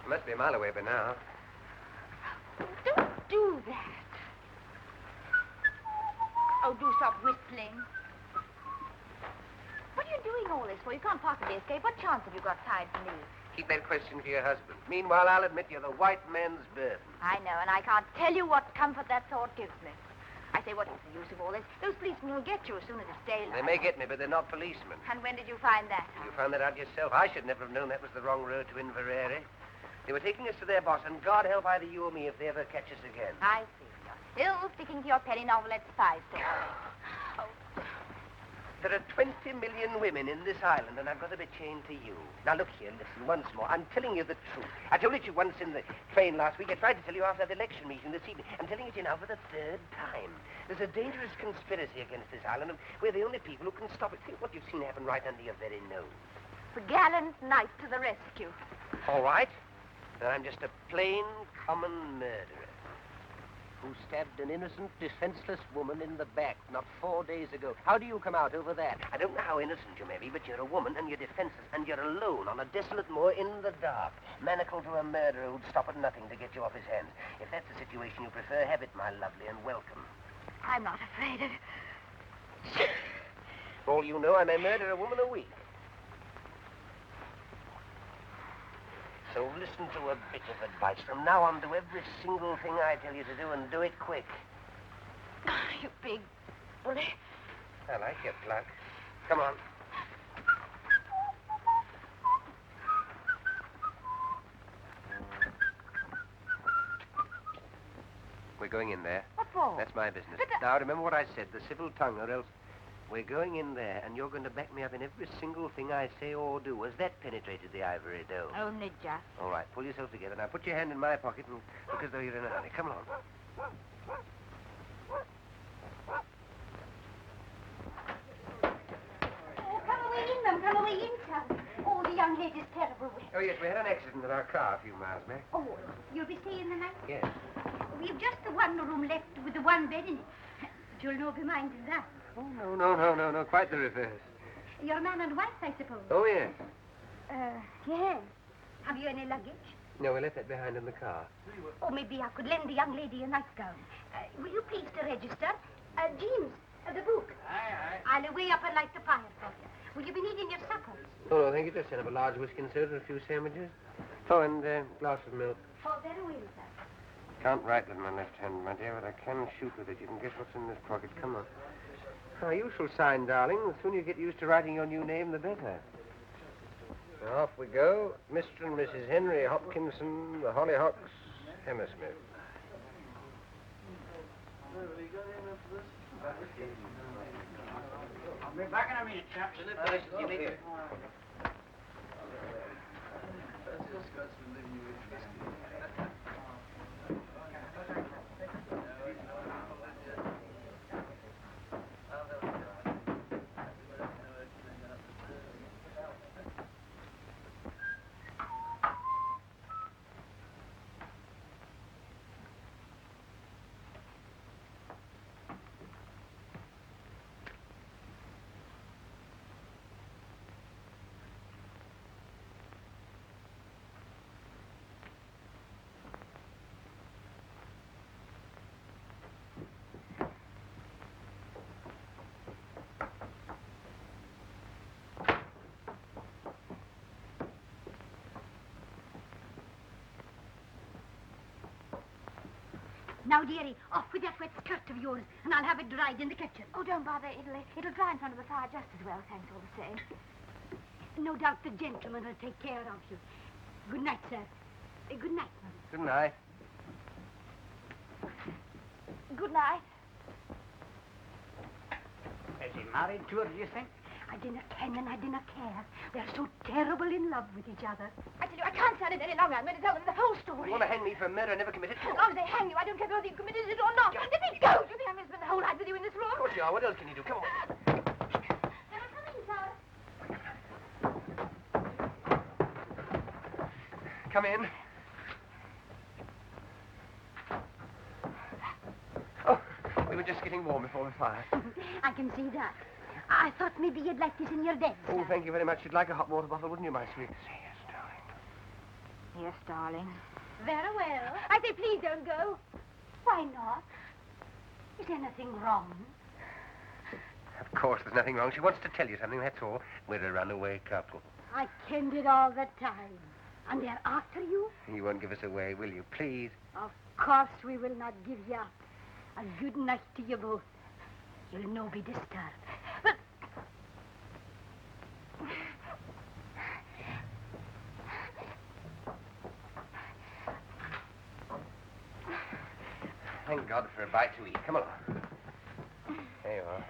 Must be a mile away by now. Don't do that. Oh, do stop whistling. What are you doing all this for? You can't possibly escape. What chance have you got tied to leave? Keep that question for your husband. Meanwhile, I'll admit you're the white man's burden. I know, and I can't tell you what comfort that thought gives me. I say, what is the use of all this? Those policemen will get you as soon as it's daylight. They may get me, but they're not policemen. And when did you find that out? You found that out yourself. I should never have known that was the wrong road to Inverary. They were taking us to their boss, and God help either you or me if they ever catch us again. I see. You're still sticking to your penny novelette spy story. Oh. There are 20 million women in this island, and I've got to be chained to you. Now, look here, listen, once more. I'm telling you the truth. I told it to you once in the train last week. I tried to tell you after the election meeting this evening. I'm telling it to you now for the third time. There's a dangerous conspiracy against this island, and we're the only people who can stop it. Think what you've seen happen right under your very nose. The gallant knight to the rescue. All right. Then I'm just a plain, common murderer who stabbed an innocent, defenseless woman in the back not 4 days ago. How do you come out over that? I don't know how innocent you may be, but you're a woman and you're defenseless and you're alone on a desolate moor in the dark, manacled to a murderer who'd stop at nothing to get you off his hands. If that's the situation you prefer, have it, my lovely, and welcome. I'm not afraid of... For all you know, I may murder a woman a week. So listen to a bit of advice. From now on, do every single thing I tell you to do, and do it quick. You big bully. I like your pluck. Come on. We're going in there. What for? That's my business. Now, remember what I said, the civil tongue, or else we're going in there, and you're going to back me up in every single thing I say or do. Has that penetrated the ivory dome? Only just. All right, pull yourself together. Now, put your hand in my pocket and look as though you're in a hurry. Come along. Oh, come away in, ma'am. Come away in, sir. Oh, the young lady's terrible. Oh, yes, we had an accident with our car a few miles back. Oh, you'll be staying the night? Yes. We've just the one room left with the one bed in it. But you'll no be minded that. Oh, no. Quite the reverse. Your man and wife, I suppose. Oh, yes. Yes. Have you any luggage? No, we left that behind in the car. Or maybe I could lend the young lady a nightgown. Will you please to register? James, the book. Aye. I'll away up and light the fire for you. Will you be needing your supper? Oh, no, thank you. Just send up a large whiskey and soda and a few sandwiches. Oh, and a glass of milk. Oh, very well, sir. Can't write with my left hand, my dear, but I can shoot with it. You can guess what's in this pocket. Come on. Now, you shall sign, darling. The sooner you get used to writing your new name, the better. Now, off we go. Mr. and Mrs. Henry Hopkinson, the Hollyhocks, Hammersmith. I'll be back in a minute, chaps. Now, dearie, off with that wet skirt of yours, and I'll have it dried in the kitchen. Oh, don't bother. It'll dry in front of the fire just as well, thanks all the same. No doubt the gentleman will take care of you. Good night, sir. Good night, ma'am. Good night. Good night. Is he married to her, do you think? I dinna ken and I dinna care. They're so terrible in love with each other. I tell you, I can't stand it any longer. I'm going to tell them the whole story. You want to hang me for a murder I never committed? As long as they hang you, I don't care whether you committed it or not. Let me go! Do you think I'm going to spend the whole night with you in this room? Of course you are. What else can you do? Come on. Then I'm coming, sir. Come in. Oh, we were just getting warm before the fire. I can see that. I thought maybe you'd like this in your bed, sir. Oh, thank you very much. You'd like a hot water bottle, wouldn't you, my sweet? Yes, darling. Very well. I say, please don't go. Why not? Is anything wrong? Of course, there's nothing wrong. She wants to tell you something, that's all. We're a runaway couple. I kenned it all the time. And they're after you? You won't give us away, will you? Please. Of course we will not give you up. A good night to you both. You'll no be disturbed. But... Thank God for a bite to eat. Come along. There you are.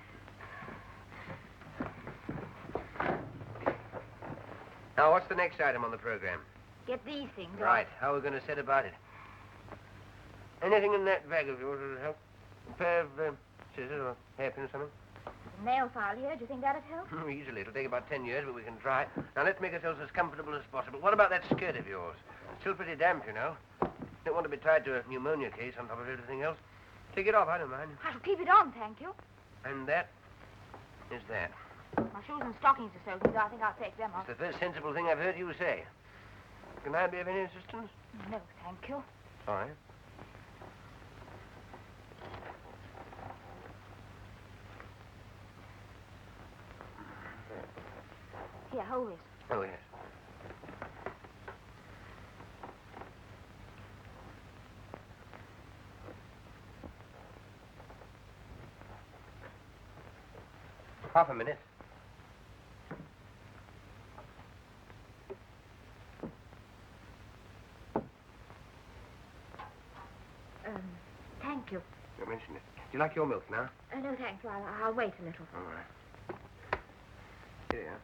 Now, what's the next item on the program? Get these things. Right. How are we going to set about it? Anything in that bag of yours will help? A pair of scissors or hairpin or something? Nail file here. Do you think that'd help? Easily. It'll take about 10 years, but we can try. Now, let's make ourselves as comfortable as possible. What about that skirt of yours? It's still pretty damp, you know. Don't want to be tied to a pneumonia case on top of everything else. Take it off, I don't mind. I shall keep it on, thank you. And that is that. My shoes and stockings are soaking, so I think I'll take them off. It's the first sensible thing I've heard you say. Can I be of any assistance? No, thank you. All right. Here, hold this. Oh, yes. half a minute. Thank you. You mentioned it. Do you like your milk now? No, thank you. I'll wait a little. All right. Here you are.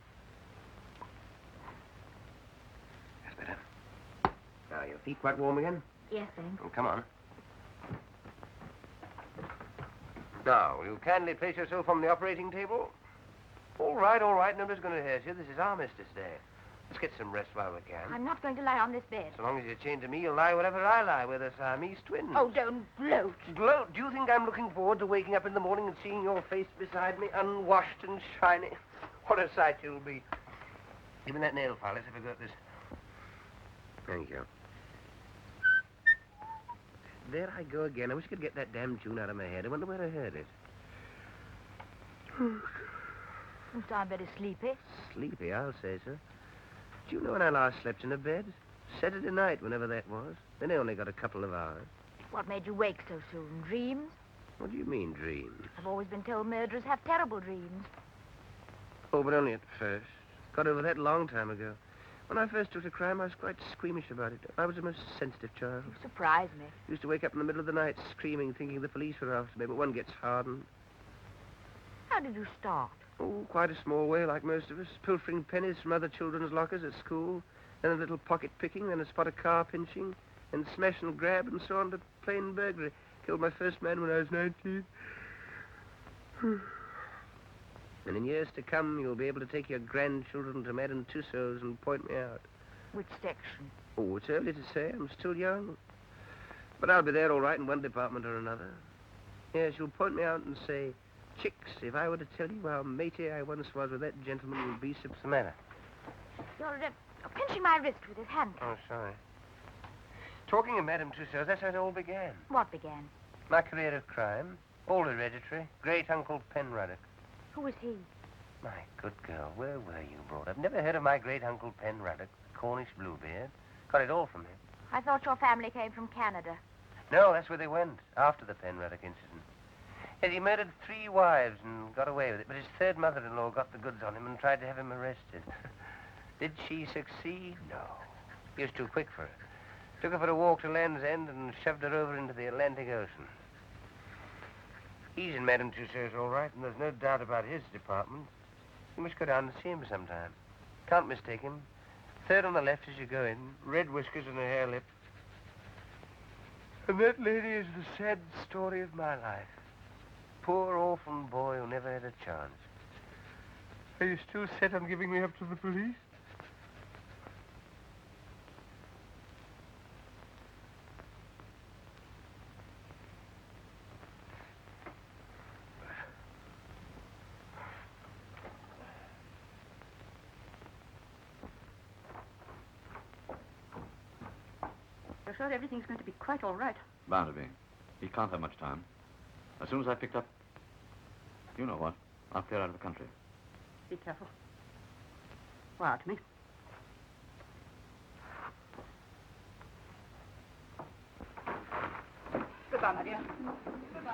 That's better. Now, your feet quite warm again? Yes, thanks. Oh, come on. Now, will you kindly place yourself on the operating table? All right, all right. Nobody's going to hurt you. This is Armistice Day. Let's get some rest while we can. I'm not going to lie on this bed. So long as you're chained to me, you'll lie wherever I lie. We're the Siamese twins. Oh, don't gloat. Gloat? Do you think I'm looking forward to waking up in the morning and seeing your face beside me, unwashed and shiny? What a sight you'll be. Give me that nail file. Let's have a go at this. Thank you. There I go again. I wish I could get that damn tune out of my head. I wonder where I heard it. You sound very sleepy. Sleepy, I'll say so. Do you know when I last slept in a bed? Saturday night, whenever that was. Then I only got a couple of hours. What made you wake so soon? Dreams? What do you mean, dreams? I've always been told murderers have terrible dreams. Oh, but only at first. Got over that a long time ago. When I first took to crime, I was quite squeamish about it. I was a most sensitive child. You surprise me. Used to wake up in the middle of the night screaming, thinking the police were after me, but one gets hardened. How did you start? Oh, quite a small way, like most of us. Pilfering pennies from other children's lockers at school, then a little pocket picking, then a spot of car pinching, and smash and grab, and so on to plain burglary. Killed my first man when I was 19. And in years to come, you'll be able to take your grandchildren to Madame Tussauds and point me out. Which section? Oh, it's early to say. I'm still young. But I'll be there all right in one department or another. Yes, you'll point me out and say, Chicks, if I were to tell you how matey I once was with that gentleman, you'd be what's the matter? You're pinching my wrist with his hand. Oh, sorry. Talking of Madame Tussauds, that's how it all began. What began? My career of crime. All hereditary. Great-uncle Penruddock. Who was he? My good girl, where were you brought up? Never heard of my great-uncle Penruddock, the Cornish Bluebeard? Got it all from him. I thought your family came from Canada. No, that's where they went, after the Penruddock incident. Yes, he murdered 3 wives and got away with it, but his third mother-in-law got the goods on him and tried to have him arrested. Did she succeed? No. He was too quick for her. Took her for a walk to Land's End and shoved her over into the Atlantic Ocean. He's in Madame Tussauds all right, and there's no doubt about his department. You must go down and see him sometime. Can't mistake him. Third on the left as you go in, red whiskers and a hare lip. And that lady is the sad story of my life. Poor orphan boy who never had a chance. Are you still set on giving me up to the police? You're sure everything's going to be quite all right? Bound to be. He can't have much time. As soon as I picked up, you know what, I'll clear out of the country. Be careful. Wire to me. Goodbye, my dear. Goodbye.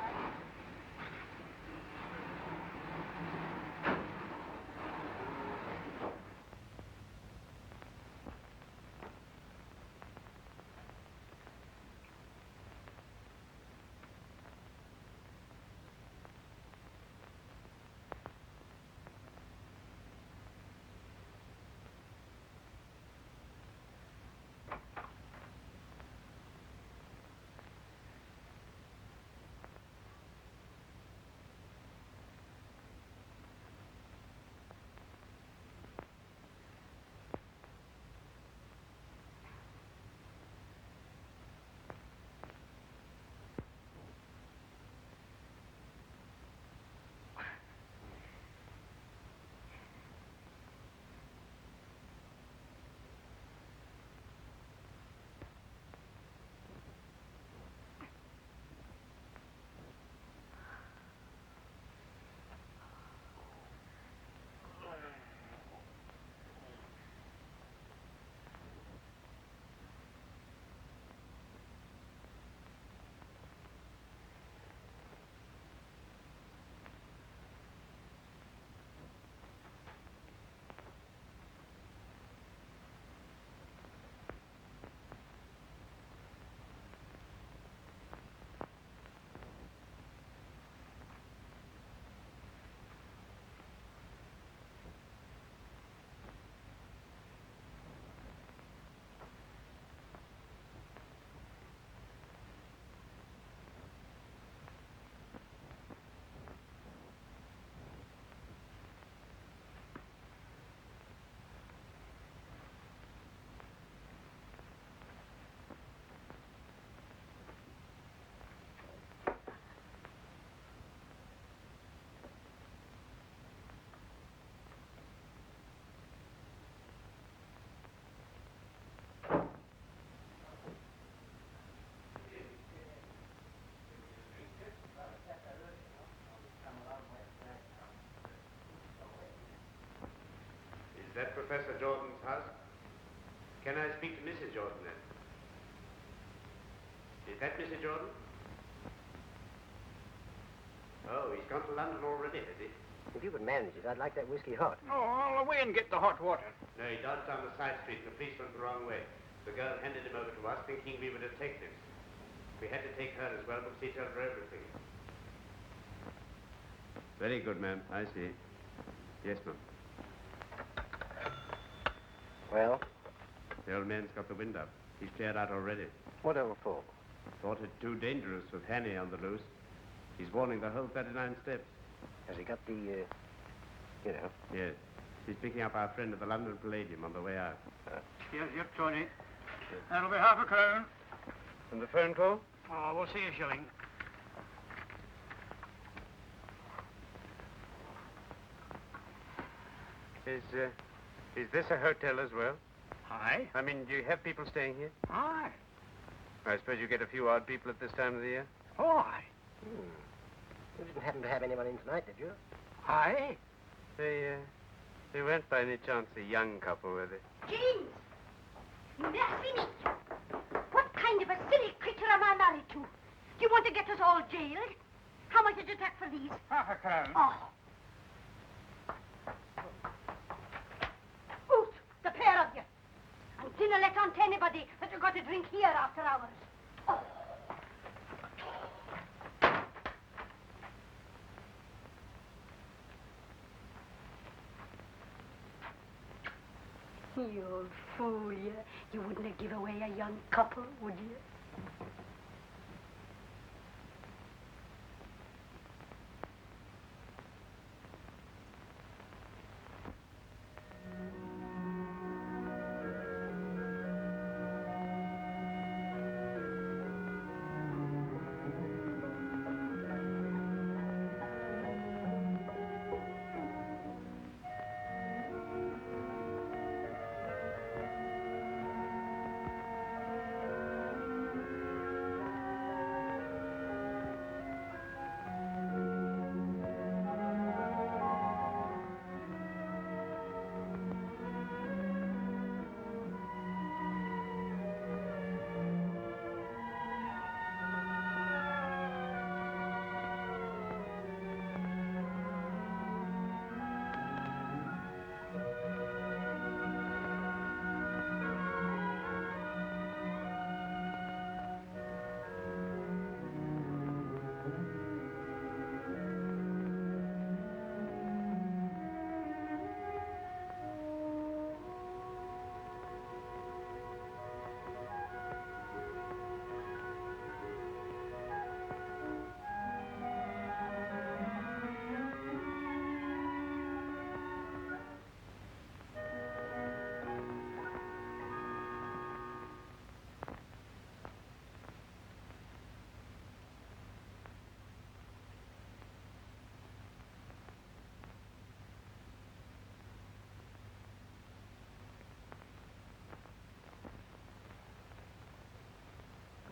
that Professor Jordan's house? Can I speak to Mrs. Jordan, then? Is that Mrs. Jordan? Oh, he's gone to London already, has he? If you could manage it, I'd like that whiskey hot. Oh, I'll away and get the hot water. No, he dodged down the side street and the police went the wrong way. The girl handed him over to us thinking we were detectives. We had to take her as well because he told her everything. Very good, ma'am. I see. Yes, ma'am. Well? The old man's got the wind up. He's cleared out already. Whatever for? Thought it too dangerous with Hanny on the loose. He's warning the whole 39 steps. Has he got the, you know? Yes. He's picking up our friend at the London Palladium on the way out. Here's your 20. That'll be half a crown. And the phone call? Oh, we'll see a shilling. Is this a hotel as well? Aye. I mean, do you have people staying here? Aye. I suppose you get a few odd people at this time of the year? Oh, aye. You didn't happen to have anyone in tonight, did you? Aye. They weren't by any chance a young couple, were they? James! Mercy me! What kind of a silly creature am I married to? Do you want to get us all jailed? How much did you take for these? Half a crown. Oh. Out, the pair of you. And dinna let on to anybody that you've got to drink here after hours. Oh. You old fool, you. You wouldn't have give away a young couple, would you?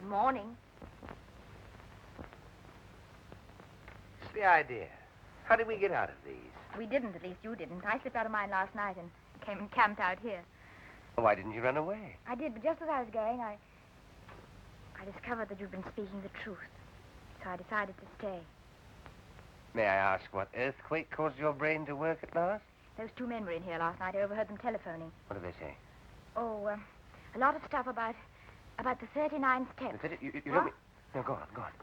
Morning. It's the idea. How did we get out of these? We didn't, at least you didn't. I slipped out of mine last night and came and camped out here. Why didn't you run away? I did, but just as I was going, I discovered that you'd been speaking the truth. So I decided to stay. May I ask what earthquake caused your brain to work at last? Those two men were in here last night. I overheard them telephoning. What did they say? Oh, a lot of stuff about the 39 steps. You don't mean... No, go on.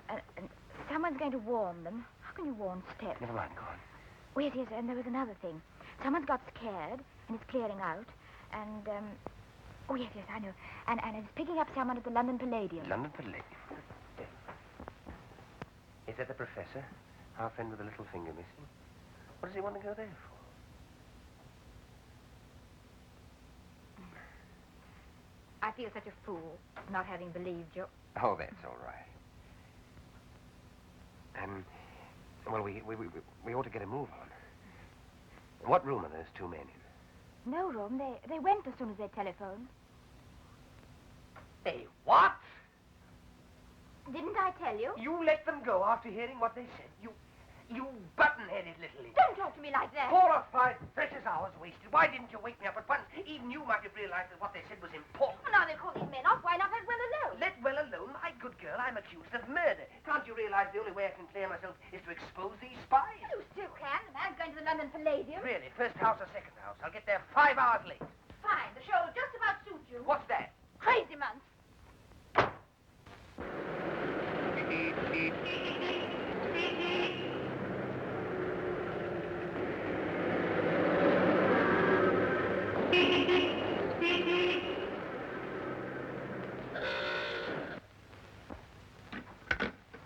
And someone's going to warn them. How can you warn steps? Never mind, go on. Oh, yes, and there was another thing. Someone's got scared, and is clearing out, and, oh, yes, I know. And is picking up someone at the London Palladium. London Palladium? Is that the professor? Our friend with the little finger missing? What does he want to go there for? I feel such a fool, not having believed you. Oh, that's all right. Well, we ought to get a move on. What room are those two men in? No room. They went as soon as they telephoned. Hey, what? Didn't I tell you? You let them go after hearing what they said. You button-headed little idiot. Don't talk to me like that. 4 or 5 precious hours wasted. Why didn't you wake me up at once? Even you might have realized that what they said was important. Well, now they've called these men off. Why not let well alone? Let well alone, my good girl. I'm accused of murder. Can't you realize the only way I can clear myself is to expose these spies? You still can. The man's going to the London Palladium. Really? First house or second house? I'll get there 5 hours late. Fine. The show will just about suit you. What's that? Crazy Month.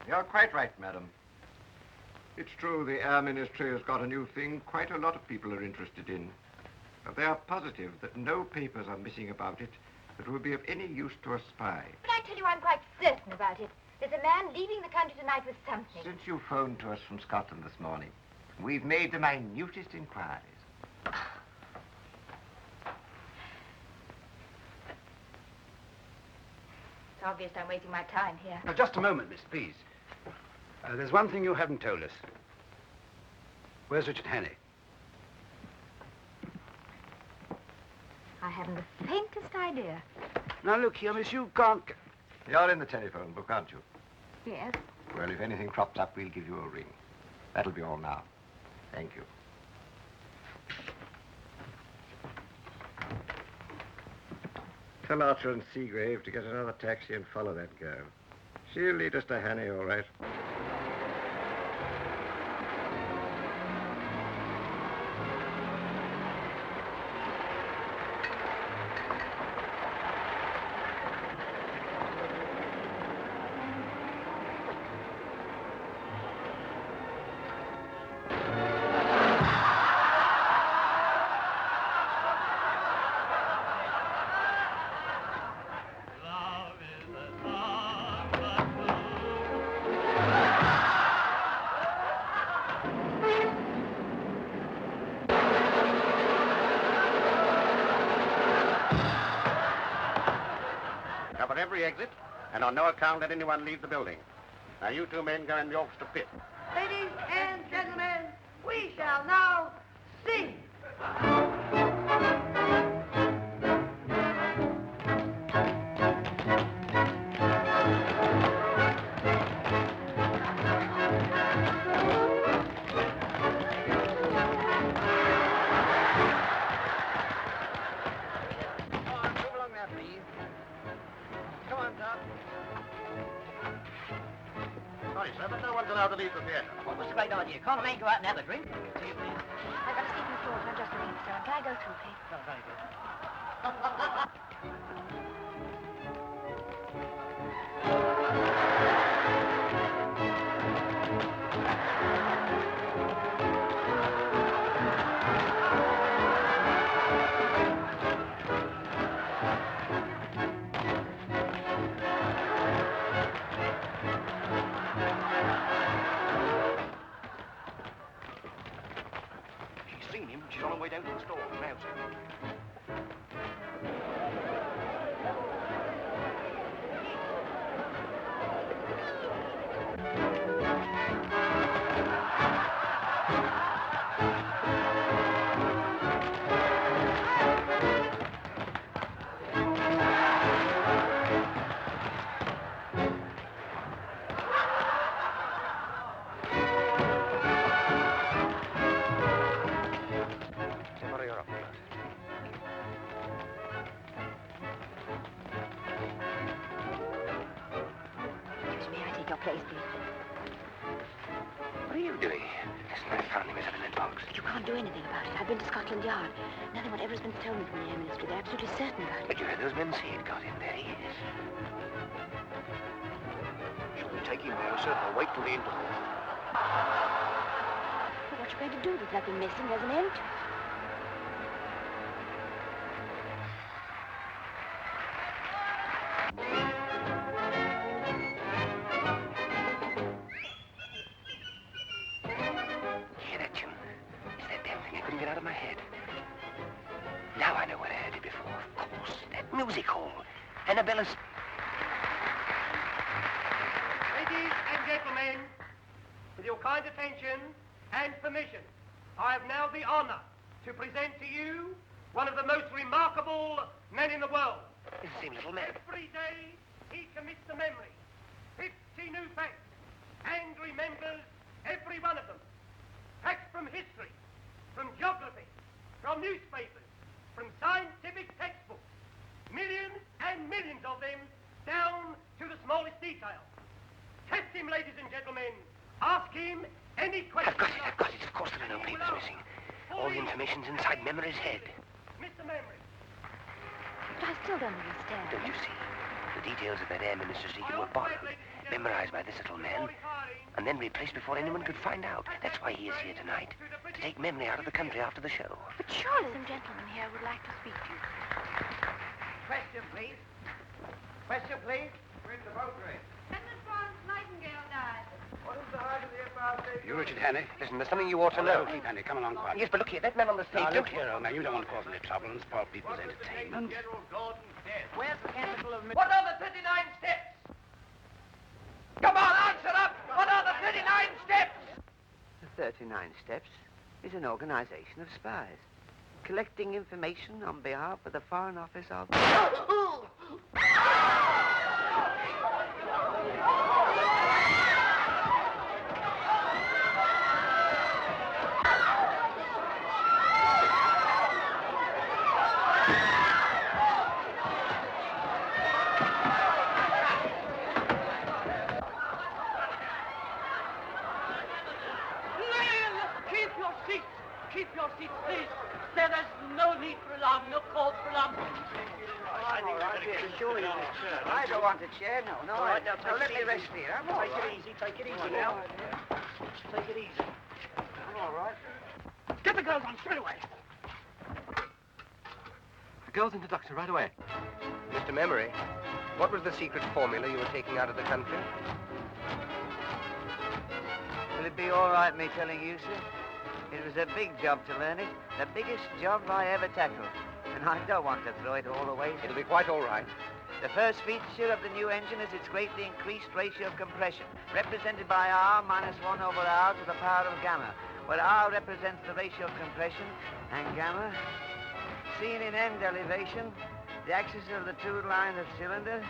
You're quite right, madam. It's true the Air Ministry has got a new thing quite a lot of people are interested in. But they are positive that no papers are missing about it that will be of any use to a spy. But I tell you, I'm quite certain about it. There's a man leaving the country tonight with something. Since you phoned to us from Scotland this morning, we've made the minutest inquiries. It's obvious I'm wasting my time here. Now, just a moment, miss, please. There's one thing you haven't told us. Where's Richard Hannay? I haven't the faintest idea. Now, look here, miss, you can't... You're in the telephone book, aren't you? Yes? Well, if anything crops up, we'll give you a ring. That'll be all now. Thank you. Tell Archer and Seagrave to get another taxi and follow that girl. She'll lead us to Hannay, all right. Cover every exit, and on no account let anyone leave the building. Now, you two men go in the orchestra pit. Ladies and gentlemen, we shall now sing. Sorry, sir, but no one's allowed to leave the theater. Well, what's the great idea? Can't a man go out and have a drink? I've got a seat in the floor, so I'm just looking for someone. Can I go through, please? Oh, very good. She's seen him. She's on her way down to the store. Now, sir. What are you up to? Excuse me, I take your place, please. What are you doing? Listen, I found him in that box. But you can't do anything about it. I've been to Scotland Yard. Nothing whatever has been stolen from the Air Ministry. They're absolutely certain about it. But you heard those men say he'd got in. There he is. Shall we take him now, sir, or wait till the interval? But what you going to do? There's nothing missing. There's an end. Hear that tune? It's that damn thing I couldn't get out of my head. Now I know where I heard it before. Of course, that music hall. with your kind attention and permission, I have now the honor to present to you one of the most remarkable men in the world. It's the same little man. Every day he commits to memory 50 new facts and remembers every one of them. Facts from history, from geography, from newspapers, from scientific textbooks. Millions and millions of them down to the smallest detail. Test him, ladies and gentlemen. Ask him any question. I've got it. Of course there are no papers missing. All the information's inside Memory's head. Mr. Memory. But I still don't understand. Don't you see? The details of that air Minister Seeker were borrowed, memorized by this little man, and then replaced before anyone could find out. That's why he is here tonight, to take Memory out of the country after the show. But surely some gentleman here would like to speak to you. Question, please. Question, please. Where's the boat race? And Miss Florence Nightingale died. What is the height of the Empire? You, Richard Hannay? Listen, there's something you ought to know. Keep Hannay, come along quietly. Yes, but look here, that man on the stage... Now, look here, old man, you don't want to cause any trouble and spoil people's entertainment. General Gordon's dead. Where's the capital of... What are the 39 steps? Come on, answer up! What are the 39 steps? The 39 Steps is an organization of spies, collecting information on behalf of the Foreign Office of... Keep your seats! Keep your seats, please! There is no need for alarm, no call for alarm. I don't want a chair, no. All right, now, let me rest here. I'm all right. Take it easy now. Take it easy. I'm all right. Get the girls on straight away. The girl's introduction right away. Mr. Memory, what was the secret formula you were taking out of the country? Will it be all right me telling you, sir? It was a big job to learn it, the biggest job I ever tackled. And I don't want to throw it all away. It'll be quite all right. The first feature of the new engine is its greatly increased ratio of compression, represented by R minus 1 over R to the power of gamma, where R represents the ratio of compression, and gamma, seen in end elevation, the axis of the two lines of cylinder,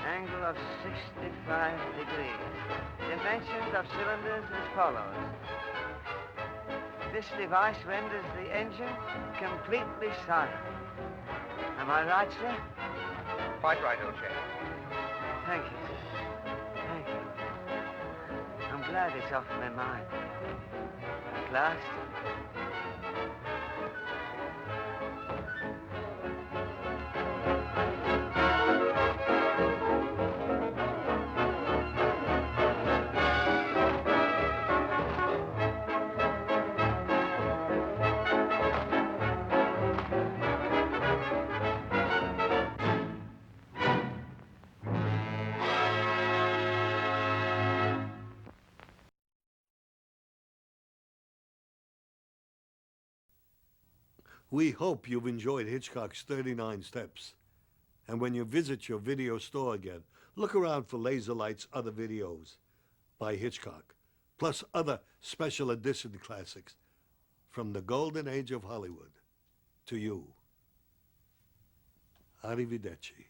angle of 65 degrees. Dimensions of cylinders as follows. This device renders the engine completely silent. Am I right, sir? Quite right, old chap. Thank you, sir. Thank you. I'm glad it's off my mind. At last. We hope you've enjoyed Hitchcock's 39 Steps. And when you visit your video store again, look around for Laserlight's other videos by Hitchcock, plus other special edition classics from the golden age of Hollywood to you. Arrivederci.